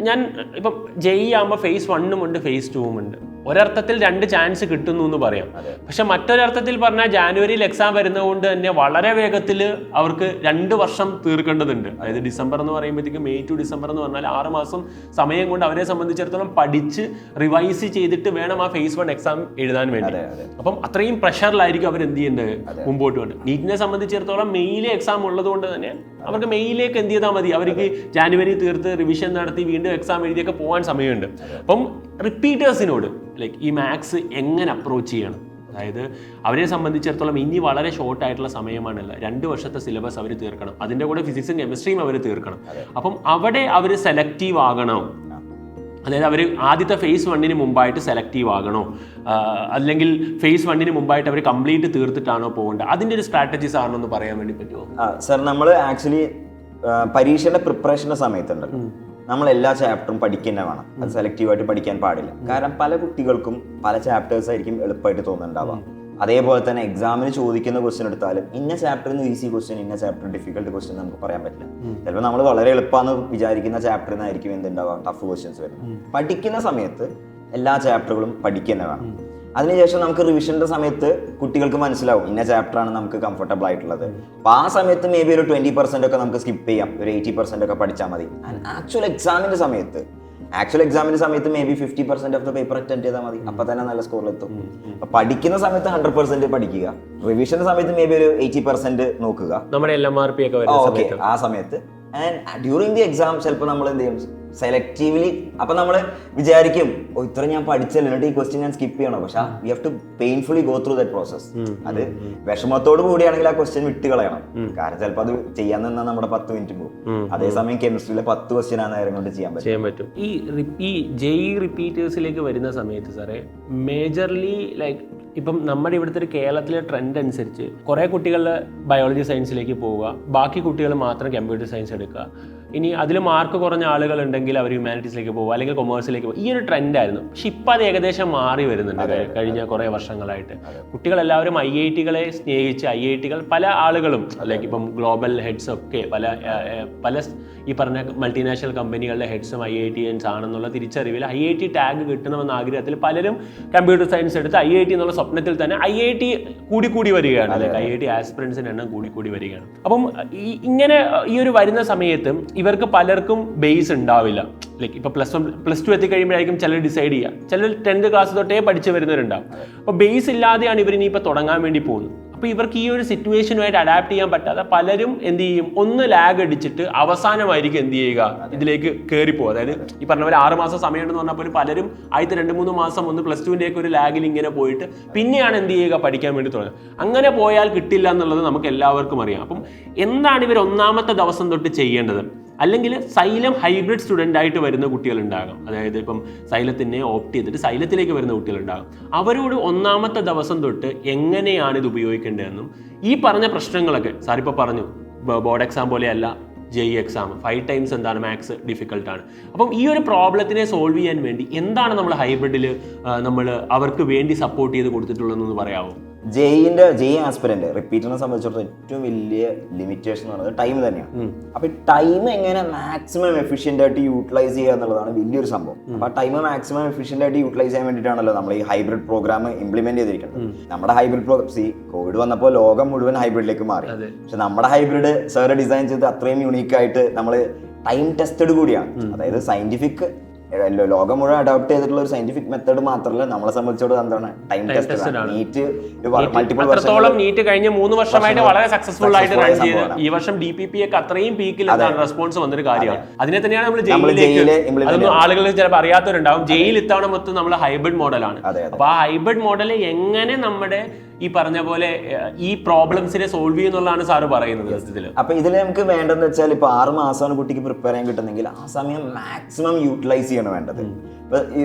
ഞാൻ ഇപ്പം ജെഇ ആകുമ്പോൾ phase 1 ഉണ്ട് phase 2 ഉണ്ട്. ഒരർത്ഥത്തിൽ 2 ചാൻസ് കിട്ടുന്നു എന്ന് പറയാം. പക്ഷെ മറ്റൊരർത്ഥത്തിൽ പറഞ്ഞാൽ ജാനുവരിയിൽ എക്സാം വരുന്നതുകൊണ്ട് തന്നെ വളരെ വേഗത്തിൽ അവർക്ക് 2 വർഷം തീർക്കേണ്ടതുണ്ട്. അതായത് ഡിസംബർ എന്ന് പറയുമ്പോഴത്തേക്ക് മെയ് ടു ഡിസംബർ എന്ന് പറഞ്ഞാൽ 6 മാസം സമയം കൊണ്ട് അവരെ സംബന്ധിച്ചിടത്തോളം പഠിച്ച് റിവൈസ് ചെയ്തിട്ട് വേണം ആ phase 1 എക്സാം എഴുതാൻ വേണ്ടി. അപ്പം അത്രയും പ്രഷറിലായിരിക്കും അവർ എന്ത് ചെയ്യേണ്ടത്, മുമ്പോട്ട് വേണ്ടത്. നീറ്റിനെ സംബന്ധിച്ചിടത്തോളം മെയിലെ എക്സാം ഉള്ളത് കൊണ്ട് തന്നെ അവർക്ക് മെയിലേക്ക് എന്ത് ചെയ്താൽ മതി, അവർക്ക് ജാനുവരി തീർത്ത് റിവിഷൻ നടത്തി വീണ്ടും എക്സാം എഴുതിയൊക്കെ പോകാൻ സമയമുണ്ട്. അപ്പം റിപ്പീറ്റേഴ്സിനോട് ലൈക്ക് ഈ മാത്സ് എങ്ങനെ അപ്രോച്ച് ചെയ്യണം, അതായത് അവരെ സംബന്ധിച്ചിടത്തോളം ഇനി വളരെ ഷോർട്ട് ആയിട്ടുള്ള സമയമാണല്ലോ, 2 വർഷത്തെ സിലബസ് അവർ തീർക്കണം, അതിൻ്റെ കൂടെ ഫിസിക്സും കെമിസ്ട്രിയും അവർ തീർക്കണം. അപ്പം അവിടെ അവർ സെലക്റ്റീവ് ആകണം, അതായത് അവർ ആദ്യത്തെ phase 1 മുമ്പായിട്ട് സെലക്റ്റീവ് ആകണോ, അല്ലെങ്കിൽ phase 1 മുമ്പായിട്ട് അവർ കംപ്ലീറ്റ് തീർത്തിട്ടാണോ പോകേണ്ടത്, അതിൻ്റെ ഒരു സ്ട്രാറ്റജീസ് ആണെന്ന് പറയാൻ വേണ്ടി പറ്റുമോ? സർ, നമ്മൾ ആക്ച്വലി പരീക്ഷയുടെ പ്രിപ്പറേഷൻ്റെ സമയത്തുണ്ടല്ലോ നമ്മൾ എല്ലാ ചാപ്റ്ററും പഠിക്കുന്ന വേണം. അത് സെലക്റ്റീവായിട്ട് പഠിക്കാൻ പാടില്ല. കാരണം പല കുട്ടികൾക്കും പല ചാപ്റ്റേഴ്സ് ആയിരിക്കും എളുപ്പമായിട്ട് തോന്നുന്നുണ്ടാവുക. അതേപോലെ തന്നെ എക്സാമിന് ചോദിക്കുന്ന ക്വസ്റ്റ്യൻ എടുത്താലും ഇന്ന ചാപ്റ്ററിൽ നിന്ന് ഈസി ക്വസ്റ്റ്യൻ, ഇന്ന ചാപ്റ്റർ ഡിഫിക്കൽട്ട് ക്വസ്റ്റ്യൻ നമുക്ക് പറയാൻ പറ്റില്ല. ചിലപ്പോൾ നമ്മൾ വളരെ എളുപ്പമാണെന്ന് വിചാരിക്കുന്ന ചാപ്റ്ററിൽ നിന്നായിരിക്കും എന്തുണ്ടാവുക, ടഫ് ക്വസ്റ്റ്യൻസ് വരുന്നത്. പഠിക്കുന്ന സമയത്ത് എല്ലാ ചാപ്റ്ററുകളും പഠിക്കുന്ന വേണം. അതിനുശേഷം നമുക്ക് റിവിഷന്റെ സമയത്ത് കുട്ടികൾക്ക് മനസ്സിലാവും ഇന്ന ചാപ്റ്ററാണ് നമുക്ക് കംഫർട്ടബിൾ ആയിട്ടുള്ളത്. അപ്പോൾ ആ സമയത്ത് മേ ബി ഒരു 20% ഒക്കെ നമുക്ക് സ്കിപ്പ് ചെയ്യാം, ഒരു 80% ഒക്കെ പഠിച്ചാൽ മതി. ആക്ച്വൽ എക്സാമിന്റെ സമയത്ത് may be 50% of the paper attend ചെയ്താൽ മതി. അപ്പൊ തന്നെ നല്ല സ്കോറിലെത്തും. പഠിക്കുന്ന സമയത്ത് 100% പഠിക്കുക, റിവിഷന്റെ സമയത്ത് മേ ബി ഒരു 80% നോക്കുക, നമ്മുടെ LMRP ഒക്കെ ആ സമയത്ത്. ആൻഡ് ഡ്യൂറിങ് ദി എക്സാം ചിലപ്പോൾ നമ്മൾ എന്ത് ചെയ്യും, സെലക്റ്റീവ്ലി. അപ്പൊ നമ്മൾ വിചാരിക്കും ഇത്ര ഞാൻ പഠിച്ചല്ലോ, എന്നിട്ട് ഈ ക്വസ്റ്റ്യൻ ഞാൻ സ്കിപ്പ് ചെയ്യണോ? പക്ഷെ we have to painfully go through that process. അത് വിഷമത്തോട് കൂടിയാണെങ്കിൽ ആ ക്വസ്റ്റ്യൻ വിട്ട് കളയണം. കാരണം ചിലപ്പോൾ അത് ചെയ്യാൻ നിന്നാൽ നമ്മുടെ 10 മിനിറ്റ് പോകും. അതേസമയം കെമിസ്ട്രിയിലെ 10 ക്വസ്റ്റ്യൻ ആ നേരം കൊണ്ട് ചെയ്യാൻ പറ്റും. ഈ JEE റിപ്പീറ്റേഴ്സിലേക്ക് വരുന്ന സമയത്ത് സാറേ, മേജർലി ലൈക്ക് ഇപ്പം നമ്മുടെ ഇവിടുത്തെ ഒരു കേരളത്തിലെ ട്രെൻഡ് അനുസരിച്ച് കുറേ കുട്ടികൾ ബയോളജി സയൻസിലേക്ക് പോവുക, ബാക്കി കുട്ടികൾ മാത്രം കമ്പ്യൂട്ടർ സയൻസ് എടുക്കുക. ഇനി അതിൽ മാർക്ക് കുറഞ്ഞ ആളുകളുണ്ടെങ്കിൽ അവർ ഹ്യൂമാനിറ്റീസിലേക്ക് പോകുക, അല്ലെങ്കിൽ കൊമേഴ്സിലേക്ക് പോകുക. ഈ ഒരു ട്രെൻഡായിരുന്നു. പക്ഷെ ഇപ്പം അത് ഏകദേശം മാറി വരുന്നുണ്ട് കഴിഞ്ഞ കുറേ വർഷങ്ങളായിട്ട്. കുട്ടികളെല്ലാവരും IIT-കളെ സ്നേഹിച്ച് IIT-കൾ പല ആളുകളും ലൈക്ക് ഇപ്പം ഗ്ലോബൽ ഹെഡ്സ് ഒക്കെ പല ഈ പറഞ്ഞ മൾട്ടിനാഷണൽ കമ്പനികളുടെ ഹെഡ്സും IITians ആണെന്നുള്ള തിരിച്ചറിവിൽ IIT ടാഗ് കിട്ടണമെന്ന ആഗ്രഹത്തിൽ പലരും കമ്പ്യൂട്ടർ സയൻസ് എടുത്ത് IIT എന്നുള്ള സ്വപ്നത്തിൽ തന്നെ IIT കൂടി വരികയാണ്. ലൈക്ക് IIT ആസ്പിറൻസിൻ്റെ എണ്ണം കൂടി വരികയാണ്. അപ്പം ഇങ്ങനെ ഈ ഒരു വരുന്ന സമയത്ത് ഇവർക്ക് പലർക്കും ബേസ് ഉണ്ടാവില്ല. ലൈക്ക് ഇപ്പോൾ +1 എത്തിക്കഴിയുമ്പോഴായിരിക്കും ചിലർ ഡിസൈഡ് ചെയ്യുക, ചിലർ 10th ക്ലാസ് തൊട്ടേ പഠിച്ചു വരുന്നവരുണ്ടാവും. അപ്പോൾ ബേസ് ഇല്ലാതെയാണ് ഇവർ ഇനിയിപ്പോൾ തുടങ്ങാൻ വേണ്ടി പോകുന്നത്. അപ്പോൾ ഇവർക്ക് ഈ ഒരു സിറ്റുവേഷനുമായിട്ട് അഡാപ്റ്റ് ചെയ്യാൻ പറ്റാതെ പലരും എന്ത് ചെയ്യും, ഒന്ന് ലാഗ് അടിച്ചിട്ട് അവസാനമായിരിക്കും എന്ത് ചെയ്യുക, ഇതിലേക്ക് കയറിപ്പോകും. അതായത് ഈ പറഞ്ഞ പോലെ 6 മാസം സമയമുണ്ടെന്ന് പറഞ്ഞപ്പോൾ പലരും ആദ്യത്തെ 2-3 മാസം ഒന്ന് +2-ൻ്റെ ഒരു ലാഗിൽ ഇങ്ങനെ പോയിട്ട് പിന്നെയാണ് എന്ത് ചെയ്യുക, പഠിക്കാൻ വേണ്ടി തുടങ്ങുക. അങ്ങനെ പോയാൽ കിട്ടില്ല എന്നുള്ളത് നമുക്ക് എല്ലാവർക്കും അറിയാം. അപ്പം എന്താണ് ഇവർ ഒന്നാമത്തെ ദിവസം തൊട്ട് ചെയ്യേണ്ടത്? അല്ലെങ്കിൽ സൈലം ഹൈബ്രിഡ് സ്റ്റുഡൻ്റ് ആയിട്ട് വരുന്ന കുട്ടികളുണ്ടാകും. അതായത് ഇപ്പം സൈലത്തിനെ ഓപ്റ്റ് ചെയ്തിട്ട് സൈലത്തിലേക്ക് വരുന്ന കുട്ടികളുണ്ടാകും. അവരോട് ഒന്നാമത്തെ ദിവസം തൊട്ട് എങ്ങനെയാണ് ഇത് ഉപയോഗിക്കേണ്ടതെന്നും ഈ പറഞ്ഞ പ്രശ്നങ്ങളൊക്കെ സാറിപ്പോൾ പറഞ്ഞു, ബോർഡ് എക്സാം പോലെയല്ല JEE എക്സാം 5 ടൈംസ് എന്താണ് മാത്സ് ഡിഫിക്കൽട്ടാണ്. അപ്പം ഈ ഒരു പ്രോബ്ലത്തിനെ സോൾവ് ചെയ്യാൻ വേണ്ടി എന്താണ് നമ്മൾ ഹൈബ്രിഡിൽ നമ്മൾ അവർക്ക് വേണ്ടി സപ്പോർട്ട് ചെയ്ത് കൊടുത്തിട്ടുള്ളതെന്ന് പറയാമോ? JEE ആസ്പിറന്റ് റിപ്പീറ്ററിനെ സംബന്ധിച്ചിടത്തോളം ഏറ്റവും വലിയ ലിമിറ്റേഷൻ എന്ന് പറയുന്നത് ടൈം തന്നെയാണ്. അപ്പൊ ഈ ടൈം എങ്ങനെ മാക്സിമം എഫിഷ്യന്റ് ആയിട്ട് യൂട്ടിലൈസ് ചെയ്യുക എന്നുള്ളതാണ് വലിയൊരു സംഭവം. അപ്പൊ ആ ടൈം മാക്സിമം എഫിഷ്യന്റ് ആയിട്ട് യൂട്ടിലൈസ് ചെയ്യാൻ വേണ്ടിയിട്ടാണല്ലോ നമ്മൾ ഈ ഹൈബ്രിഡ് പ്രോഗ്രാം ഇംപ്ലിമെന്റ് ചെയ്തിരിക്കുന്നത്. നമ്മുടെ ഹൈബ്രിഡ് കോവിഡ് വന്നപ്പോൾ ലോകം മുഴുവൻ ഹൈബ്രിഡിലേക്ക് മാറി. പക്ഷെ നമ്മുടെ ഹൈബ്രിഡ് സാറ് ഡിസൈൻ ചെയ്ത് അത്രയും യുണീക്ക് ആയിട്ട് നമ്മൾ ടൈം ടെസ്റ്റഡ് കൂടിയാണ്. അതായത് സയന്റിഫിക് ലോകം മുഴുവൻ അഡോപ്റ്റ് ചെയ്തിട്ടുള്ള ഒരു സയന്റിഫിക് മെത്തേഡ് മാത്രമല്ല, നമ്മളെ സംബന്ധിച്ചിടത്തോളം എന്താണ് time test. NEET multiple NEET കഴിഞ്ഞ 3 വർഷമായിട്ട് വളരെ സക്സസ്ഫുൾ ആയിട്ട് റൺ ചെയ്ത് ഈ വർഷം DPP ഒക്കെ അത്രയും പീക്കിൽ റെസ്പോൺസ് വന്നൊരു കാര്യമാണ്. അതിനെ തന്നെയാണ് നമ്മൾ അതൊന്നും ആളുകൾ ചിലപ്പോൾ അറിയാത്തവരുണ്ടാവും. ജയിൽ ഇത്തവണ മൊത്തം നമ്മൾ ഹൈബ്രിഡ് മോഡലാണ്. അപ്പൊ ആ ഹൈബ്രിഡ് മോഡൽ എങ്ങനെ നമ്മുടെ ഈ പറഞ്ഞ പോലെ ഈ പ്രോബ്ലംസിനെ സോൾവ് ചെയ്യുന്നുള്ളതാണ് സാറ് പറയുന്നത്. അപ്പൊ ഇതിൽ നമുക്ക് വേണ്ടതെന്ന് വെച്ചാൽ ഇപ്പൊ 6 മാസമാണ് കുട്ടിക്ക് പ്രിപ്പയർ ചെയ്യാൻ കിട്ടുന്നെങ്കിൽ ആ സമയം മാക്സിമം യൂട്ടിലൈസ് ചെയ്യണം വേണ്ടത്. ഇപ്പൊ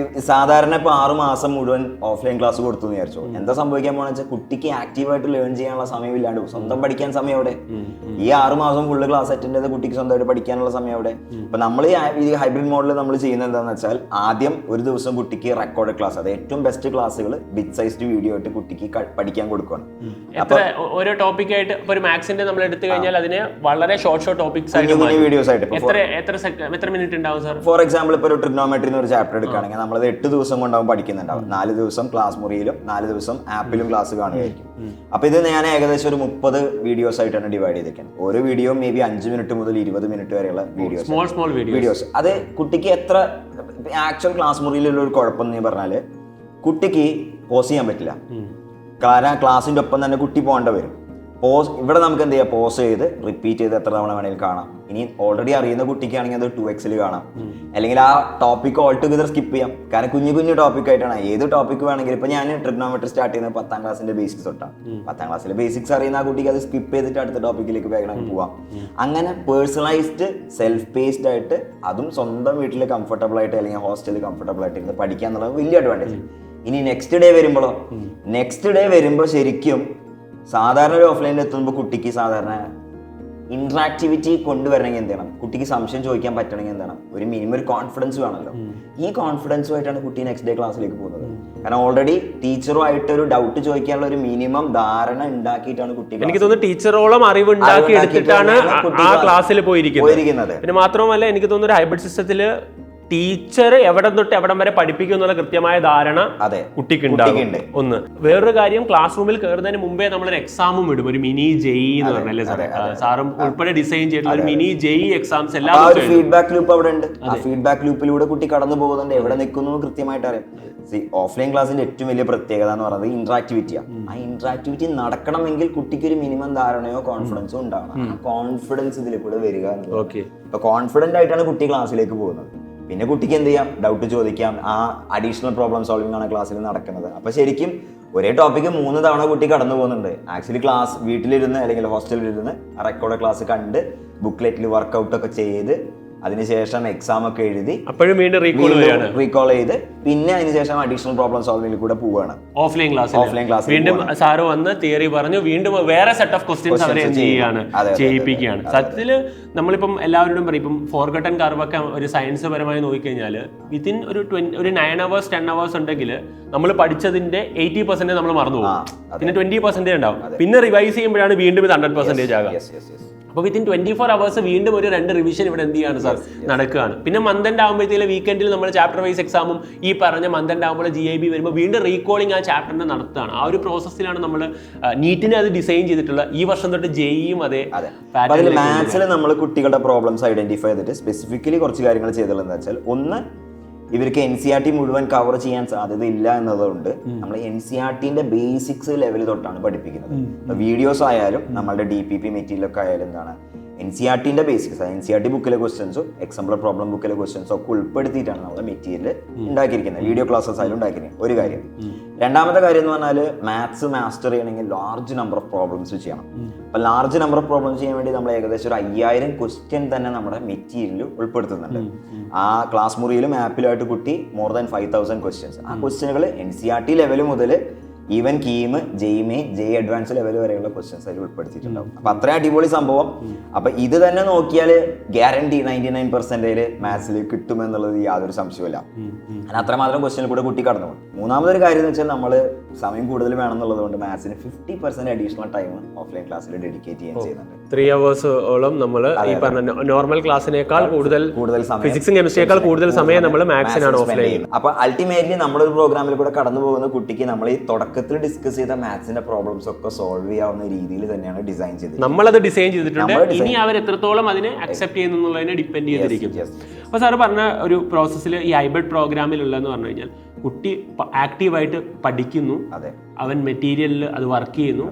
സാധാരണ ഇപ്പൊ 6 മാസം മുഴുവൻ ഓഫ്ലൈൻ ക്ലാസ് കൊടുത്തു എന്ന് വിചാരിച്ചോ, എന്താ സംഭവിക്കാൻ പോണെന്ന് വെച്ചാൽ കുട്ടിക്ക് ആക്റ്റീവായിട്ട് ലേൺ ചെയ്യാനുള്ള സമയം ഇല്ലാണ്ട് സ്വന്തം പഠിക്കാൻ സമയം അവിടെ. ഈ 6 മാസം ഫുള്ള് ക്ലാസ് അറ്റൻഡ് ചെയ്ത കുട്ടിക്ക് സ്വന്തമായിട്ട് പഠിക്കാനുള്ള സമയം അവിടെ. അപ്പൊ നമ്മൾ ഈ ഹൈബ്രിഡ് മോഡൽ നമ്മൾ ചെയ്യുന്നത് എന്താണെന്ന് വെച്ചാൽ ആദ്യം ഒരു ദിവസം കുട്ടിക്ക് റെക്കോർഡ് ക്ലാസ്, അത് ഏറ്റവും ബെസ്റ്റ് ക്ലാസ്സുകൾ ബിറ്റ് സൈസ്ഡ് വീഡിയോ ആയിട്ട് കുട്ടിക്ക് പഠിക്കാൻ പഠിക്കാൻ കൊടുക്കുകയാണ്. എത്ര ഓരോ ടോപ്പിക്കായിട്ട് ഇപ്പൊ ഒരു മാത്സിന്റെ നമ്മൾ എടുത്തു കഴിഞ്ഞാൽ അതിനെ വളരെ ഷോർട്ട് ടോപ്പിക്സ് ആയിട്ട് വീഡിയോസ് ആയിട്ട് എത്ര മിനിറ്റ് ഉണ്ടാവും സാർ? ഫോർ എക്സാമ്പിൾ ഇപ്പോൾ ഒരു ട്രിഗ്നോമെട്രി എന്നൊരു ചാപ്റ്റർ എടുക്കുകയാണെങ്കിൽ നമ്മളത് 8 ദിവസം കൊണ്ടാവും പഠിക്കുന്നുണ്ടാവും. 4 ദിവസം ക്ലാസ് മുറിയിലും 4 ദിവസം ആപ്പിലും ക്ലാസ് കാണുകയായിരിക്കും. അപ്പൊ ഇത് ഞാൻ ഏകദേശം ഒരു 30 വീഡിയോസ് ആയിട്ടാണ് ഡിവൈഡ് ചെയ്തിരിക്കുന്നത്. ഓരോ വീഡിയോ മേ ബി 5 മിനിറ്റ് മുതൽ 20 മിനിറ്റ് വരെയുള്ള വീഡിയോസ്. അത് കുട്ടിക്ക് എത്ര ആക്ച്വൽ ക്ലാസ് മുറിയിലുള്ള ഒരു കുഴപ്പം എന്ന് പറഞ്ഞാല് കുട്ടിക്ക് പോസ് ചെയ്യാൻ പറ്റില്ല. കാരണം ക്ലാസ്സിന്റെ ഒപ്പം തന്നെ കുട്ടി പോകേണ്ട വരും. ഇവിടെ നമുക്ക് എന്ത് ചെയ്യാം, പോസ് ചെയ്ത് റിപ്പീറ്റ് ചെയ്ത് എത്ര തവണ വേണമെങ്കിൽ കാണാം. ഇനി ഓൾറെഡി അറിയുന്ന കുട്ടിക്കാണെങ്കിൽ അത് 2x കാണാം, അല്ലെങ്കിൽ ആ ടോപ്പിക് ഓൾ ടുഗദർ സ്കിപ്പ് ചെയ്യാം. കാരണം കുഞ്ഞു ടോപ്പിക് ആയിട്ടാണ്. ഏത് ടോപ്പിക് വേണമെങ്കിലും ഇപ്പൊ ഞാൻ ട്രിഗ്നോമെട്രി സ്റ്റാർട്ട് ചെയ്യുന്നത് 10ാം ക്ലാസ്സിന്റെ ബേസിക്സ് തൊട്ടാണ്. 10ാം ക്ലാസ്സിലെ ബേസിക്സ് അറിയുന്ന ആ കുട്ടിക്ക് അത് സ്കിപ്പ് ചെയ്തിട്ട് അടുത്ത ടോപ്പിക്കിലേക്ക് വേഗം പോവാം. അങ്ങനെ പേഴ്സണലൈസ്ഡ് സെൽഫ് പേസ്ഡ് ആയിട്ട്, അതും സ്വന്തം വീട്ടിൽ കംഫർട്ടബിൾ ആയിട്ട് അല്ലെങ്കിൽ ഹോസ്റ്റലിൽ കംഫർട്ടബിൾ ആയിട്ട് ഇരുന്ന് പഠിക്കുക എന്നുള്ളത് വലിയ അഡ്വാൻറ്റേജ്. ഇനി നെക്സ്റ്റ് ഡേ വരുമ്പോൾ ശരിക്കും സാധാരണ ഒരു ഓഫ്ലൈനിൽ എത്തുമ്പോൾ കുട്ടിക്ക് സാധാരണ ഇന്ററാക്ടിവിറ്റി കൊണ്ടുവരണമെങ്കിൽ എന്ത് ചെയ്യണം, കുട്ടിക്ക് സംശയം ചോദിക്കാൻ പറ്റണമെങ്കിൽ എന്താണ്, ഒരു മിനിമം ഒരു കോൺഫിഡൻസ് വേണമല്ലോ. ഈ കോൺഫിഡൻസുമായിട്ടാണ് കുട്ടി നെക്സ്റ്റ് ഡേ ക്ലാസ്സിലേക്ക് പോകുന്നത്. കാരണം ഓൾറെഡി ടീച്ചറുമായിട്ട് ഒരു ഡൗട്ട് ചോദിക്കാനുള്ള ഒരു മിനിമം ധാരണ ഉണ്ടാക്കിയിട്ടാണ് കുട്ടി, എനിക്ക് തോന്നുന്നു ടീച്ചറോളം അറിവ് ഉണ്ടാക്കി എടുത്തിട്ടാണ് ആ ക്ലാസ്സിൽ പോയിരിക്കുന്നത്. പിന്നെ മാത്രമല്ല എനിക്ക് തോന്നുന്നു ഒരു ഹൈബ്രിഡ് സിസ്റ്റത്തില് ടീച്ചർ എവിടെ തൊട്ട് എവിടം വരെ പഠിപ്പിക്കും എന്നുള്ള കൃത്യമായ ധാരണ കുട്ടിക്ക് ഉണ്ടാകും. ഒന്ന് വേറൊരു കാര്യം, ക്ലാസ് റൂമിൽ കയറുന്നതിന് മുമ്പേ നമ്മളൊരു എക്സാമും വിടും, ഒരു മിനി ജെഇ എന്ന് പറഞ്ഞല്ലേ സാറും ഉൾപ്പെടെ ഡിസൈൻ ചെയ്തിട്ടുള്ള ഒരു മിനി ജെഇ എക്സാംസ് എല്ലാം. ഫീഡ്ബാക്ക് ലൂപ്പ് അവിടെ ഉണ്ട്. ആ ഫീഡ്ബാക്ക് ലൂപ്പിലൂടെ കുട്ടി കടന്നു പോകുന്നുണ്ട്, എവിടെ നിൽക്കുന്നു കൃത്യമായിട്ട് അറിയാം. ഓഫ്ലൈൻ ക്ലാസ്സിന്റെ ഏറ്റവും വലിയ പ്രത്യേകത എന്ന് പറയുന്നത് ഇന്ററാക്ടിവിറ്റിയാണ്. ആ ഇന്ററാക്ടിവിറ്റി നടക്കണമെങ്കിൽ കുട്ടിക്ക് ഒരു മിനിമം ധാരണയോ കോൺഫിഡൻസോ ഉണ്ടാവണം. ആ കോൺഫിഡൻസ് ഇതിൽ കൂടെ വരിക. ഇപ്പൊ കോൺഫിഡന്റ് ആയിട്ടാണ് കുട്ടി ക്ലാസ്സിലേക്ക് പോകുന്നത്. പിന്നെ കുട്ടിക്ക് എന്ത് ചെയ്യാം, ഡൗട്ട് ചോദിക്കാം. ആ അഡീഷണൽ പ്രോബ്ലം സോൾവിംഗ് ആണ് ക്ലാസ്സിൽ നടക്കുന്നത്. അപ്പൊ ശരിക്കും ഒരേ ടോപ്പിക്ക് 3 തവണ കുട്ടി കടന്നു പോകുന്നുണ്ട്. ആക്ച്വലി ക്ലാസ് വീട്ടിലിരുന്ന് അല്ലെങ്കിൽ ഹോസ്റ്റലിലിരുന്ന് റെക്കോർഡ് ക്ലാസ് കണ്ട് ബുക്ക്ലെറ്റിൽ വർക്ക്ഔട്ട് ഒക്കെ ചെയ്ത് അതിനുശേഷം എക്സാം ഒക്കെ എഴുതി അപ്പോഴും വീണ്ടും റീകോൾ ചെയ്ത് പിന്നെ അതിനുശേഷം അഡീഷണൽ പ്രോബ്ലം സോൾവിംഗിൽ കൂടെ പോവുകയാണ് ഓഫ്ലൈൻ ക്ലാസ്. വീണ്ടും സാറ് വന്ന് തിയറി പറഞ്ഞു, വീണ്ടും വേറെ സെറ്റ് ഓഫ് ക്വസ്റ്റ്യൻസ് അവരെ ചെയ്യിപ്പിക്കുകയാണ്. സത്യത്തില് നമ്മളിപ്പം എല്ലാവരോടും പറയും, ഇപ്പം ഫോർഗട്ടൺ കർവൊക്കെ ഒരു സയൻസ് പരമായി നോക്കിക്കഴിഞ്ഞാൽ വിത്തിൻ ഒരു 9 hours 10 hours ഉണ്ടെങ്കിൽ നമ്മൾ പഠിച്ചതിന്റെ 80% നമ്മൾ മറന്നു പോകും. പിന്നെ 20% ഉണ്ടാവും. പിന്നെ റിവൈസ് ചെയ്യുമ്പോഴാണ് വീണ്ടും ഇത് 100% ആകുക. അപ്പോൾ വിത്തിൻ 24 hours വീണ്ടും ഒരു 2 റിവിഷൻ ഇവിടെ എന്ത് ചെയ്യാണ് സാർ നടക്കുകയാണ്. പിന്നെ മന്ത് എൻഡ് ആകുമ്പോഴത്തേക്ക് വീക്കെൻഡിൽ നമ്മൾ ചാപ്റ്റർ വൈസ് എക്സാമും ഈ പറഞ്ഞ മന്ത് എൻഡ് ആകുമ്പോൾ GIB വരുമ്പോൾ വീണ്ടും റീകോളിംഗ് ആ ചാപ്റ്ററിനെ നടത്തുകയാണ്. ആ ഒരു പ്രോസസ്സിലാണ് നമ്മൾ നീറ്റിനെ അത് ഡിസൈൻ ചെയ്തിട്ടുള്ള. ഈ വർഷം തൊട്ട് ജെഇയും അതേ. മാത്സിൽ നമ്മൾ കുട്ടികളുടെ പ്രോബ്ലംസ് ഐഡന്റിഫൈ ചെയ്തിട്ട് സ്പെസിഫിക്കലി കുറച്ച് കാര്യങ്ങൾ ചെയ്തിട്ടുള്ളതെന്ന് വെച്ചാൽ, ഒന്ന് ഇവർക്ക് NCERT മുഴുവൻ കവർ ചെയ്യാൻ സാധ്യതയില്ല എന്നതുകൊണ്ട് നമ്മൾ NCERTന്റെ ബേസിക്സ് ലെവൽ തൊട്ടാണ് പഠിപ്പിക്കുന്നത്. വീഡിയോസ് ആയാലും നമ്മളുടെ DPP മെറ്റീരിയലൊക്കെ ആയാലും എന്താണ് NCERTന്റെ ബേസിക്സ്, NCERT ബുക്കിലെ ക്വസ്റ്റ്യൻസും എക്സാമ്പിൾ പ്രോബ്ലം ബുക്കിലെ ക്വസ്റ്റ്യൻസും ഒക്കെ ഉൾപ്പെടുത്തിയിട്ടാണ് നമ്മൾ മെറ്റീരിയൽ ഉണ്ടാക്കിയിരിക്കുന്നത്. വീഡിയോ ക്ലാസ്സസ് ആയാലും ഉണ്ടാക്കിയിരിക്കുന്നത് ഒരു കാര്യം. രണ്ടാമത്തെ കാര്യം എന്ന് പറഞ്ഞാൽ മാത്സ് മാസ്റ്റർ ചെയ്യണമെങ്കിൽ ലാർജ് നമ്പർ ഓഫ് പ്രോബ്ലംസ് ചെയ്യണം. അപ്പൊ ലാർജ് നമ്പർ ഓഫ് പ്രോബ്ലംസ് ചെയ്യാൻ വേണ്ടി നമ്മൾ ഏകദേശം ഒരു 5000 ക്വസ്റ്റ്യൻ തന്നെ നമ്മുടെ മെറ്റീരിയൽ ഉൾപ്പെടുത്തുന്നുണ്ട്. ആ ക്ലാസ് മുറിയിലും ആപ്പിലുമായിട്ട് കുട്ടി മോർ ദാൻ 5000 ക്വസ്റ്റ്യൻസ്. ആ ക്വസ്റ്റ്യനുകൾ NCERT ലെവൽ മുതൽ even KEAM JEE advance level വരെയുള്ള ക്വസ്റ്റ്യൻസ് അതിൽ ഉൾപ്പെടുത്തിയിട്ടുണ്ടാവും. അപ്പൊ അത്ര അടിപൊളി സംഭവം. അപ്പൊ ഇത് തന്നെ നോക്കിയാൽ ഗ്യാരണ്ടി 99% മാത്സിൽ കിട്ടുമെന്നുള്ളത് യാതൊരു സംശയമില്ല. അങ്ങനെ അത്രമാത്രം ക്വസ്റ്റ്യനിൽ കൂടെ കുട്ടി കടന്നു പോകും. മൂന്നാമതൊരു കാര്യം എന്ന് വെച്ചാൽ നമ്മൾ സമയം കൂടുതൽ വേണമെന്നുള്ളത് കൊണ്ട് മാത്സിന് 50% അഡീഷണൽ ടൈം ഓഫ്ലൈൻ ക്ലാസ്സിൽ ഡെഡിക്കേറ്റ് ചെയ്യാൻ ചെയ്യുന്നുണ്ട്. 3 hours നമ്മൾ ഈ പറഞ്ഞ നോർമൽ ക്ലാസ്സിനേക്കാൾ കൂടുതൽ ഫിസിക്സും കെമിസ്ട്രിയേക്കാൾ കൂടുതൽ സമയം നമ്മൾ മാത്സിനാണ് ഓഫ്ലൈൻ. അപ്പൊ അൾട്ടിമേറ്റ്ലി നമ്മളൊരു പ്രോഗ്രാമിൽ കൂടെ കടന്നു പോകുന്ന കുട്ടിക്ക് നമ്മൾ ഈ തുടക്കത്തിൽ ഡിസ്കസ് ചെയ്ത മാത്സിന്റെ പ്രോബ്ലംസ് ഒക്കെ സോൾവ് ചെയ്യാവുന്ന രീതിയിൽ തന്നെയാണ് ഡിസൈൻ ചെയ്തത്. നമ്മളത് ഡിസൈൻ ചെയ്തിട്ടുണ്ട്. ഇനി അവർ എത്രത്തോളം അതിനെ അക്സെപ്റ്റ് ചെയ്യുന്നതിനെ ഡിപ്പെൻഡ് ചെയ്തിരിക്കും. അപ്പോൾ സാറ് പറഞ്ഞ ഒരു പ്രോസസ്സിൽ ഈ ഹൈബ്രിഡ് പ്രോഗ്രാമിലുള്ളതെന്ന് പറഞ്ഞു കഴിഞ്ഞാൽ കുട്ടി ആക്റ്റീവായിട്ട് പഠിക്കുന്നു, അവൻ മെറ്റീരിയലിൽ അത് വർക്ക് ചെയ്യുന്നു,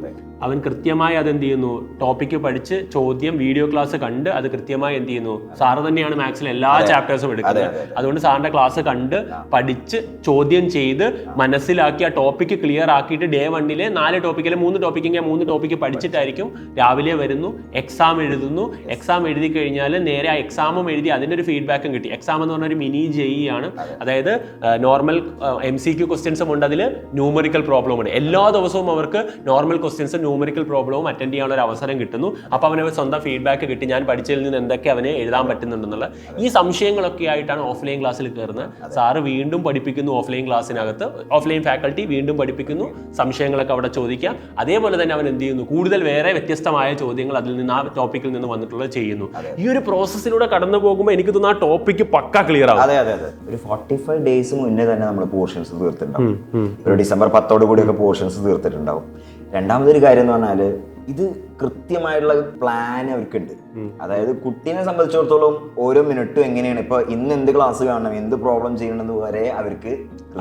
അവൻ കൃത്യമായി അതെന്ത് ചെയ്യുന്നു, ടോപ്പിക്ക് പഠിച്ച് ചോദ്യം വീഡിയോ ക്ലാസ് കണ്ട് അത് കൃത്യമായി എന്ത് ചെയ്യുന്നു. സാറ് തന്നെയാണ് മാത്സിലെ എല്ലാ ചാപ്റ്റേഴ്സും എടുക്കുന്നത്. അതുകൊണ്ട് സാറിന്റെ ക്ലാസ് കണ്ട് പഠിച്ച് ചോദ്യം ചെയ്ത് മനസ്സിലാക്കി ആ ടോപ്പിക്ക് ക്ലിയർ ആക്കിയിട്ട് ഡേ 1 4 ടോപ്പിക്കിലെ 3 ടോപ്പിക്കെങ്കിൽ 3 ടോപ്പിക്ക് പഠിച്ചിട്ടായിരിക്കും രാവിലെ വരുന്നു, എക്സാം എഴുതുന്നു. എക്സാം എഴുതി കഴിഞ്ഞാൽ നേരെ ആ എക്സാമും എഴുതി അതിൻ്റെ ഒരു ഫീഡ്ബാക്കും കിട്ടി. എക്സാം എന്ന് പറഞ്ഞ ഒരു മിനി ജെഇ ആണ്. അതായത് നോർമൽ MCQ ക്വസ്റ്റ്യൻസും ഉണ്ട്, അതിൽ ന്യൂമറിക്കൽ പ്രോബ്ലം ഉണ്ട്. എല്ലാ ദിവസവും അവർക്ക് നോർമൽ ക്വസ്റ്റ്യൻസും ന്യൂമറിക്കൽ പ്രോബ്ലവും അറ്റൻഡ് ചെയ്യാനുള്ള ഒരു അവസരം കിട്ടുന്നു. അപ്പോൾ അവന് സ്വന്തം ഫീഡ്ബാക്ക് കിട്ടി, ഞാൻ പഠിച്ചതിൽ നിന്ന് എന്തൊക്കെ അവന് എഴുതാൻ പറ്റുന്നുണ്ടെന്നുള്ള ഈ സംശയങ്ങളൊക്കെ ആയിട്ടാണ് ഓഫ്ലൈൻ ക്ലാസ്സിൽ കയറുന്നത്. സാറ് വീണ്ടും പഠിപ്പിക്കുന്നു, ഓഫ്ലൈൻ ക്ലാസ്സിനകത്ത് ഓഫ്ലൈൻ ഫാക്കൾട്ടി വീണ്ടും പഠിപ്പിക്കുന്നു, സംശയങ്ങളൊക്കെ അവിടെ ചോദിക്കാം. അതേപോലെ തന്നെ അവൻ എന്ത് ചെയ്യുന്നു, കൂടുതൽ വേറെ വ്യത്യസ്തമായ ചോദ്യങ്ങൾ അതിൽ നിന്ന് ആ ടോപ്പിക്കിൽ നിന്ന് വന്നിട്ടുള്ളത് ചെയ്യുന്നു. ഈ ഒരു പ്രോസസ്സിലൂടെ കടന്നു പോകുമ്പോൾ എനിക്ക് തോന്നുന്നു ആ ടോപ്പിക്ക് പക്ക ക്ലിയർ ആവും. അതെ, ഒരു 45 ഡേയ്സ് മുന്നേ തന്നെ നമ്മൾ പോർഷൻസ് തീർത്തിട്ടുണ്ടാവും. ഒരു ഡിസംബർ 10 കൂടിയൊക്കെ പോർഷൻസ് തീർത്തിട്ടുണ്ടാവും. രണ്ടാമതൊരു കാര്യം എന്ന് പറഞ്ഞാല് ഇത് കൃത്യമായിട്ടുള്ള പ്ലാൻ അവർക്കുണ്ട്. അതായത് കുട്ടീനെ സംബന്ധിച്ചിടത്തോളം ഓരോ മിനിറ്റും എങ്ങനെയാണ്, ഇപ്പൊ ഇന്ന് എന്ത് ക്ലാസ് കാണണം, എന്ത് പ്രോബ്ലം ചെയ്യണമെന്ന് വരെ അവർക്ക്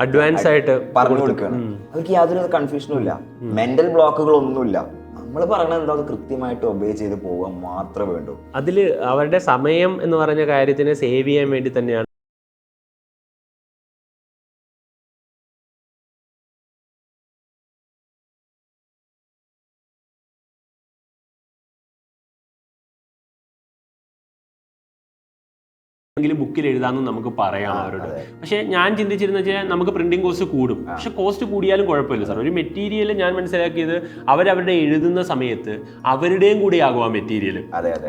അഡ്വാൻസ് ആയിട്ട് പറഞ്ഞു കൊടുക്കുകയാണ്. അവർക്ക് യാതൊരു കൺഫ്യൂഷനും ഇല്ല, മെന്റൽ ബ്ലോക്കുകളൊന്നുമില്ല. നമ്മൾ പറയണത് എന്താ, അത് കൃത്യമായിട്ട് ഒബേ ചെയ്ത് പോകാൻ മാത്രമേ വേണ്ടൂ. അതിൽ അവരുടെ സമയം എന്ന് പറഞ്ഞ കാര്യത്തിനെ സേവ് ചെയ്യാൻ വേണ്ടി തന്നെയാണ് ബുക്കിൽ എഴുതാമെന്ന് നമുക്ക് പറയാം അവരോട്. പക്ഷേ ഞാൻ ചിന്തിച്ചിരുന്ന വെച്ചാൽ നമുക്ക് പ്രിന്റിംഗ് കോസ്റ്റ് കൂടും, പക്ഷെ കോസ്റ്റ് കൂടിയാലും കുഴപ്പമില്ല സാർ. ഒരു മെറ്റീരിയൽ ഞാൻ മനസ്സിലാക്കിയത് അവരവരുടെ എഴുതുന്ന സമയത്ത് അവരുടെയും കൂടി ആകും ആ മെറ്റീരിയൽ.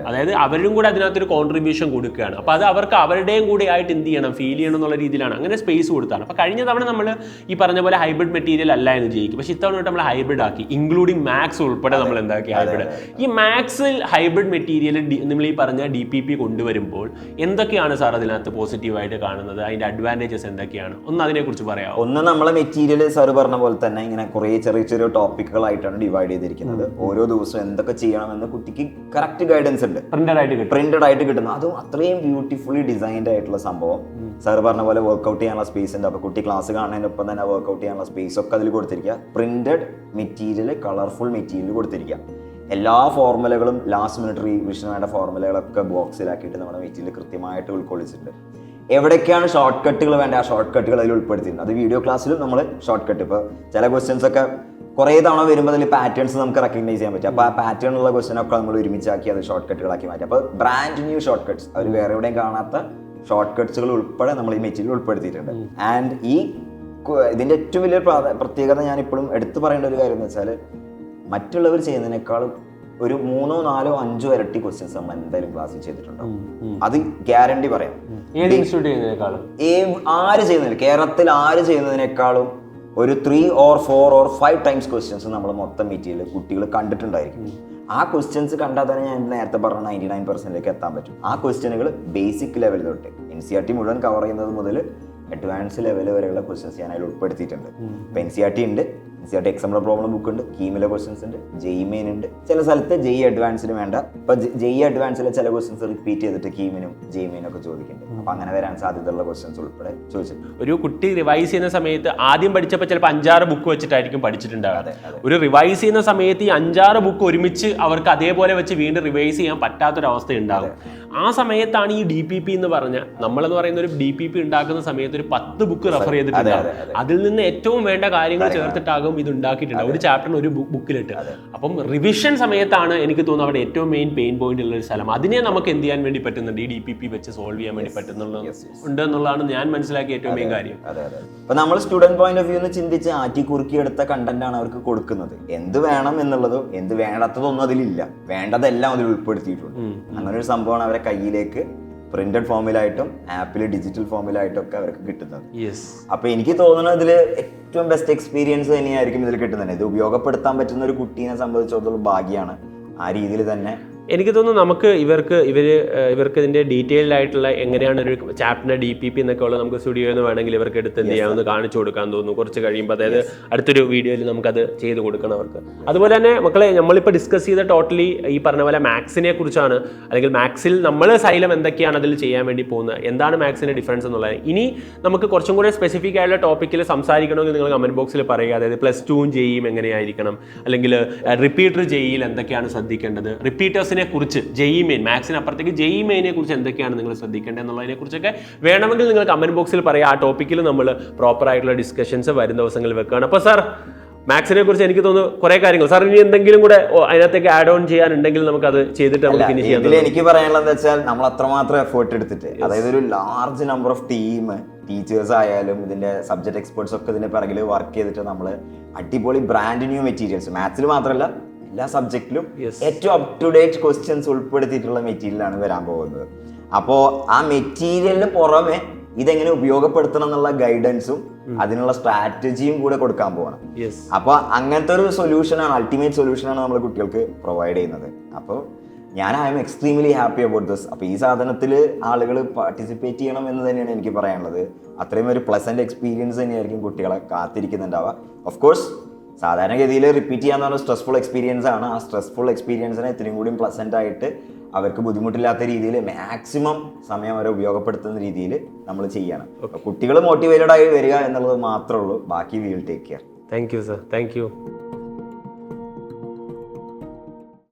അതായത് അവരും കൂടെ അതിനകത്തൊരു കോൺട്രിബ്യൂഷൻ കൊടുക്കുകയാണ്. അപ്പോൾ അത് അവർക്ക് അവരുടെയും കൂടി ആയിട്ട് എന്ത് ചെയ്യണം, ഫീൽ ചെയ്യണം എന്നുള്ള രീതിയിലാണ് അങ്ങനെ സ്പേസ് കൊടുത്താണ്. അപ്പോൾ കഴിഞ്ഞ തവണ നമ്മൾ ഈ പറഞ്ഞ പോലെ ഹൈബ്രിഡ് മെറ്റീരിയൽ അല്ല എന്ന് ജയിക്കും, പക്ഷേ ഇത്തവണ നമ്മൾ ഹൈബ്രിഡ് ആക്കി, ഇൻക്ലൂഡിങ് മാത്സ് ഉൾപ്പെടെ നമ്മൾ എന്താക്കി ഹൈബ്രിഡ്. ഈ മാത്സിൽ ഹൈബ്രിഡ് മെറ്റീരിയൽ നമ്മൾ ഈ പറഞ്ഞ DPP കൊണ്ടുവരുമ്പോൾ എന്തൊക്കെയാണ് സാർ അതിനകത്ത് പോസിറ്റീവായിട്ട് കാണുന്നത്, അതിന്റെ അഡ്വാൻറ്റേജസ് എന്തൊക്കെയാണ്, ഒന്ന് അതിനെക്കുറിച്ച് പറയാമോ? ഒന്ന്, നമ്മളെ മെറ്റീരിയൽ സാർ പറഞ്ഞ പോലെ തന്നെ ഇങ്ങനെ കുറേ ചെറിയ ചെറിയ ടോപ്പിക്കുകളായിട്ടാണ് ഡിവൈഡ് ചെയ്തിരിക്കുന്നത്. ഓരോ ദിവസവും എന്തൊക്കെ ചെയ്യണമെന്ന് കുട്ടിക്ക് കറക്റ്റ് ഗൈഡൻസ് ഉണ്ട്, പ്രിന്റഡ് ആയിട്ട് കിട്ടുന്നു. അതും അത്രയും ബ്യൂട്ടിഫുള്ളി ഡിസൈൻഡ് ആയിട്ടുള്ള സംഭവം. സാർ പറഞ്ഞ പോലെ വർക്ക്ഔട്ട് ചെയ്യാനുള്ള സ്പേസ് ഉണ്ട്. അപ്പോൾ കുട്ടി ക്ലാസ് കാണുന്നതിനൊപ്പം തന്നെ വർക്ക്ഔട്ട് ചെയ്യാനുള്ള സ്പേസ് ഒക്കെ അതിൽ കൊടുത്തിരിക്കുക. പ്രിന്റഡ് മെറ്റീരിയൽ, കളർഫുൾ മെറ്റീരിയൽ കൊടുത്തിരിക്കുക. എല്ലാ ഫോർമുലകളും ലാസ്റ്റ് മിനിറ്റ് റിവിഷൻ വേണ്ട ഫോർമുലകളൊക്കെ ബോക്സിലാക്കിയിട്ട് നമ്മുടെ മെറ്റീരിയൽ കൃത്യമായിട്ട് ഉൾക്കൊള്ളിച്ചിട്ടുണ്ട്. എവിടേക്കാണ് ഷോർട്ട് കട്ടുകൾ വേണ്ട, ആ ഷോർട്ട് കട്ടുകൾ അതിൽ ഉൾപ്പെടുത്തിയിട്ടുണ്ട്. അത് വീഡിയോ ക്ലാസ്സിലും നമ്മൾ ഷോർട്ട് കട്ട്, ഇപ്പോൾ ചില ക്വസ്റ്റ്യൻസ് ഒക്കെ കുറേ തവണ വരുമ്പോൾ അതിൽ പാറ്റേൺസ് നമുക്ക് റെക്കഗ്നൈസ് ചെയ്യാൻ പറ്റും. അപ്പോൾ ആ പാറ്റേൺ ഉള്ള ക്വസ്റ്റ്യൻ ഒക്കെ നമ്മൾ ഒരുമിച്ചാക്കി അത് ഷോർട്ട് കട്ടുകളാക്കി മാറ്റി. അപ്പോൾ ബ്രാൻഡ് ന്യൂ ഷോർട്ട് കട്ട്സ്, അവർ വേറെ എവിടെയും കാണാത്ത ഷോർട്ട് കട്ട്സുകൾ ഉൾപ്പെടെ നമ്മൾ ഈ മെറ്റീരിയൽ ഉൾപ്പെടുത്തിയിട്ടുണ്ട്. ആൻഡ് ഇതിൻ്റെ ഏറ്റവും വലിയ പ്രത്യേകത ഞാൻ ഇപ്പോഴും എടുത്തു പറയേണ്ട ഒരു കാര്യം എന്ന് വെച്ചാൽ, മറ്റുള്ളവർ ചെയ്യുന്നതിനേക്കാളും ഒരു 3, 4, 5 ഇരട്ടി ക്വസ്റ്റ്യൻസ് നമ്മൾ എന്തായാലും ക്ലാസ്സിൽ ചെയ്തിട്ടുണ്ടാവും. അത് ഗ്യാരണ്ടി പറയാം. ആര് ചെയ്യുന്നതിന്, കേരളത്തിൽ ആര് ചെയ്യുന്നതിനേക്കാളും ഒരു 3 or 4 or 5 ടൈംസ് ക്വസ്റ്റ്യൻസ് നമ്മൾ മൊത്തം മെറ്റീരിയൽ കുട്ടികൾ കണ്ടിട്ടുണ്ടായിരിക്കും. ആ ക്വസ്റ്റ്യൻസ് കണ്ടാൽ തന്നെ ഞാൻ നേരത്തെ പറഞ്ഞ 99% എത്താൻ പറ്റും. ആ ക്വസ്റ്റ്യനുകൾ ബേസിക് ലെവൽ തൊട്ട് NCERT മുഴുവൻ കവർ ചെയ്യുന്നത് മുതൽ അഡ്വാൻസ് ലെവൽ വരെയുള്ള ക്വസ്റ്റ്യൻസ് ഞാൻ അതിൽ ഉൾപ്പെടുത്തിയിട്ടുണ്ട്. ഇപ്പം NCERT ഉണ്ട്, NCERT എക്സാമ്പിൾ പ്രോബ്ലം ബുക്ക് ഉണ്ട്, കീമിലെ ക്വസ്റ്റ്യൻസ് ഉണ്ട്, JEE മെയിൻ ഉണ്ട്. ചില സ്ഥലത്ത് JEE അഡ്വാൻസിന് വേണ്ട. ഇപ്പം JEE അഡ്വാൻസിലെ ചില ക്വസ്റ്റ്യൻസ് റിപ്പീറ്റ് ചെയ്തിട്ട് കീമിനും JEE മെയിനും ഒക്കെ ചോദിക്കുന്നുണ്ട്. അപ്പം അങ്ങനെ വരാൻ സാധ്യതയുള്ള ക്വസ്റ്റ്യൻസ് ഉൾപ്പെടെ ചോദിച്ചിട്ടുണ്ട്. ഒരു കുട്ടി റിവൈസ് ചെയ്യുന്ന സമയത്ത് ആദ്യം പഠിച്ചപ്പോൾ ചിലപ്പോൾ 5-6 ബുക്ക് വെച്ചിട്ടായിരിക്കും പഠിച്ചിട്ടുണ്ടാകാതെ. ഒരു റിവൈസ് ചെയ്യുന്ന സമയത്ത് ഈ 5-6 ബുക്ക് ഒരുമിച്ച് അവർക്ക് അതേപോലെ വെച്ച് വീണ്ടും റിവൈസ് ചെയ്യാൻ പറ്റാത്തൊരവസ്ഥ ഉണ്ടാകും. ആ സമയത്താണ് ഈ DPP എന്ന് പറഞ്ഞ, നമ്മളെന്ന് പറയുന്ന ഒരു DPP ഉണ്ടാക്കുന്ന സമയത്ത് ഒരു 10 ബുക്ക് റെഫർ ചെയ്തിട്ടുണ്ടാകും. അതിൽ നിന്ന് ഏറ്റവും വേണ്ട കാര്യങ്ങൾ ചേർത്തിട്ടാകും ഇത് ഉണ്ടാക്കിയിട്ടുണ്ട്, ഒരു ചാപ്റ്ററിന് ഒരു ബുക്കിലിട്ട്. അപ്പം റിവിഷൻ സമയത്താണ് എനിക്ക് തോന്നുന്നു അവിടെ ഏറ്റവും മെയിൻ പെയിൻ പോയിന്റ് ഉള്ള ഒരു സ്ഥലം. അതിനെ നമുക്ക് എന്ത് ചെയ്യാൻ വേണ്ടി പറ്റുന്നുണ്ട്, ഈ DPP വെച്ച് സോൾവ് ചെയ്യാൻ വേണ്ടി ഉണ്ട് എന്നുള്ളതാണ് ഞാൻ മനസ്സിലാക്കിയ ഏറ്റവും മെയിൻ കാര്യം. അപ്പൊ നമ്മൾ സ്റ്റുഡന്റ് പോയിന്റ് ഓഫ് വ്യൂ ചിന്തിച്ച് ആറ്റി കുറുക്കി എടുത്ത കണ്ടന്റ് ആണ് അവർക്ക് കൊടുക്കുന്നത്. എന്ത് വേണം എന്നുള്ളതോ എന്ത് വേണ്ടാത്തതൊന്നും അതിലില്ല, വേണ്ടതെല്ലാം അതിൽ ഉൾപ്പെടുത്തിയിട്ടുണ്ട്. അങ്ങനെ ഒരു സംഭവമാണ് അവരെ കയ്യിലേക്ക് പ്രിന്റഡ് ഫോമിലായിട്ടും ആപ്പിൽ ഡിജിറ്റൽ ഫോമിലായിട്ടും ഒക്കെ അവർക്ക് കിട്ടുന്നത്. അപ്പൊ എനിക്ക് തോന്നുന്നത് ഇതിൽ ഏറ്റവും ബെസ്റ്റ് എക്സ്പീരിയൻസ് തന്നെയായിരിക്കും ഇതിൽ കിട്ടുന്നത്. ഇത് ഉപയോഗപ്പെടുത്താൻ പറ്റുന്ന ഒരു കുട്ടീനെ സംബന്ധിച്ചിടത്തോളം ഭാഗ്യമാണ്. ആ രീതിയിൽ തന്നെ എനിക്ക് തോന്നുന്നു നമുക്ക് ഇവർക്ക് ഇതിന്റെ ഡീറ്റെയിൽഡ് ആയിട്ടുള്ള എങ്ങനെയാണ് ഒരു ചാപ്റ്ററിന്റെ DPP എന്നൊക്കെ ഉള്ളത് നമുക്ക് സ്റ്റുഡിയോയിൽ നിന്ന് വേണമെങ്കിൽ ഇവർക്ക് എടുത്ത് എന്ത് ചെയ്യാമെന്ന് കാണിച്ചു കൊടുക്കാൻ തോന്നുന്നു കുറച്ച് കഴിയുമ്പോൾ. അതായത് അടുത്തൊരു വീഡിയോയിൽ നമുക്കത് ചെയ്ത് കൊടുക്കണം അവർക്ക്. അതുപോലെ തന്നെ മക്കളെ, നമ്മളിപ്പോൾ ഡിസ്കസ് ചെയ്ത ടോട്ടലി ഈ പറഞ്ഞ പോലെ മാത്സിനെ കുറിച്ചാണ്, അല്ലെങ്കിൽ മാത്സിൽ നമ്മൾ സൈലം എന്തൊക്കെയാണ് അതിൽ ചെയ്യാൻ വേണ്ടി പോകുന്നത്, എന്താണ് മാത്സിന്റെ ഡിഫറൻസ് എന്നുള്ളത്. ഇനി നമുക്ക് കുറച്ചും കൂടെ സ്പെസിഫിക് ആയിട്ടുള്ള ടോപ്പിക്കിൽ സംസാരിക്കണമെങ്കിൽ നിങ്ങൾ കമന്റ് ബോക്സിൽ പറയുക. അതായത് +2 JEE എങ്ങനെയായിരിക്കണം, അല്ലെങ്കിൽ റിപ്പീറ്റർ JEE എന്തൊക്കെയാണ് ശ്രദ്ധിക്കേണ്ടത്, റിപ്പീറ്റേഴ്സ് കുറിച്ച് JEE മെയിൻ, മാത്സിന് അപ്പുറത്തേക്ക് JEE മെയിനെ കുറിച്ച് എന്തൊക്കെയാണ് നിങ്ങൾ ശ്രദ്ധിക്കേണ്ടത് എന്നുള്ളതിനെ കുറിച്ചൊക്കെ വേണമെങ്കിൽ നിങ്ങൾ കമന്റ് ബോക്സിൽ പറയാം. ആ ടോപ്പിക്കിൽ നമ്മൾ പ്രോപ്പർ ആയിട്ടുള്ള ഡിസ്കഷൻസ് വരും ദിവസങ്ങളിൽ വെക്കുകയാണ്. അപ്പോൾ സാർ, മാത്സിനെ കുറിച്ച് എനിക്ക് തോന്നുന്നു കുറെ കാര്യങ്ങൾ സാർ ഇനി എന്തെങ്കിലും കൂടെ അതിനകത്തേക്ക് ആഡ് ഓൺ ചെയ്യാനുണ്ടെങ്കിൽ നമുക്ക് അത് ചെയ്തിട്ട് നമുക്ക് ഫിനിഷ് ചെയ്യാം. എനിക്ക് പറയാനുള്ളത് വെച്ചാൽ നമ്മൾ അത്രമാത്രം എഫേർട്ട് എടുത്തിട്ട്, അതായത് ഒരു large number of team teachers ആയാലും ഇതിൻ്റെ സബ്ജക്ട് എക്സ്പേർട്സ് ഒക്കെ ഇതിൻ്റെ പിറകിൽ വർക്ക് ചെയ്തിട്ട് നമ്മൾ അടിപൊളി ബ്രാൻഡ് ന്യൂ മെറ്റീരിയൽസ്, മാത്സിൽ മാത്രമല്ല എല്ലാ സബ്ജക്റ്റിലും ഏറ്റവും അപ് ടു ഡേറ്റ് ക്വസ്റ്റ്യൻസ് ഉൾപ്പെടുത്തിയിട്ടുള്ള മെറ്റീരിയലാണ് വരാൻ പോകുന്നത്. അപ്പോൾ ആ മെറ്റീരിയലിന് പുറമെ ഇതെങ്ങനെ ഉപയോഗപ്പെടുത്തണം എന്നുള്ള ഗൈഡൻസും അതിനുള്ള സ്ട്രാറ്റജിയും കൂടെ കൊടുക്കാൻ പോകണം. അപ്പോൾ അങ്ങനത്തെ ഒരു സൊല്യൂഷനാണ്, അൾട്ടിമേറ്റ് സൊല്യൂഷനാണ് നമ്മൾ കുട്ടികൾക്ക് പ്രൊവൈഡ് ചെയ്യുന്നത്. അപ്പോൾ ഞാൻ I am extremely happy about this. അപ്പോൾ ഈ സാധനത്തിൽ ആളുകൾ പാർട്ടിസിപ്പേറ്റ് ചെയ്യണം എന്ന് തന്നെയാണ് എനിക്ക് പറയാനുള്ളത്. അത്രയും ഒരു പ്ലസന്റ് എക്സ്പീരിയൻസ് തന്നെയായിരിക്കും കുട്ടികളെ കാത്തിരിക്കുന്നുണ്ടാവുക. ഓഫ് കോഴ്സ് സാധാരണഗതിയിൽ റിപ്പീറ്റ് ചെയ്യാന്ന് പറഞ്ഞാൽ സ്ട്രെസ്ഫുൾ എക്സ്പീരിയൻസ് ആണ്. ആ സ്ട്രെസ്ഫുൾ എക്സ്പീരിയൻസിനെ ഇത്രയും കൂടി പ്ലസന്റ് ആയിട്ട് അവർക്ക് ബുദ്ധിമുട്ടില്ലാത്ത രീതിയിൽ മാക്സിമം സമയം അവരെ ഉപയോഗപ്പെടുത്തുന്ന രീതിയിൽ നമ്മൾ ചെയ്യണം. കുട്ടികൾ മോട്ടിവേറ്റഡ് ആയി വരിക എന്നുള്ളത് മാത്രമേ ഉള്ളൂ. ബാക്കി we will take care. Thank you sir, thank you.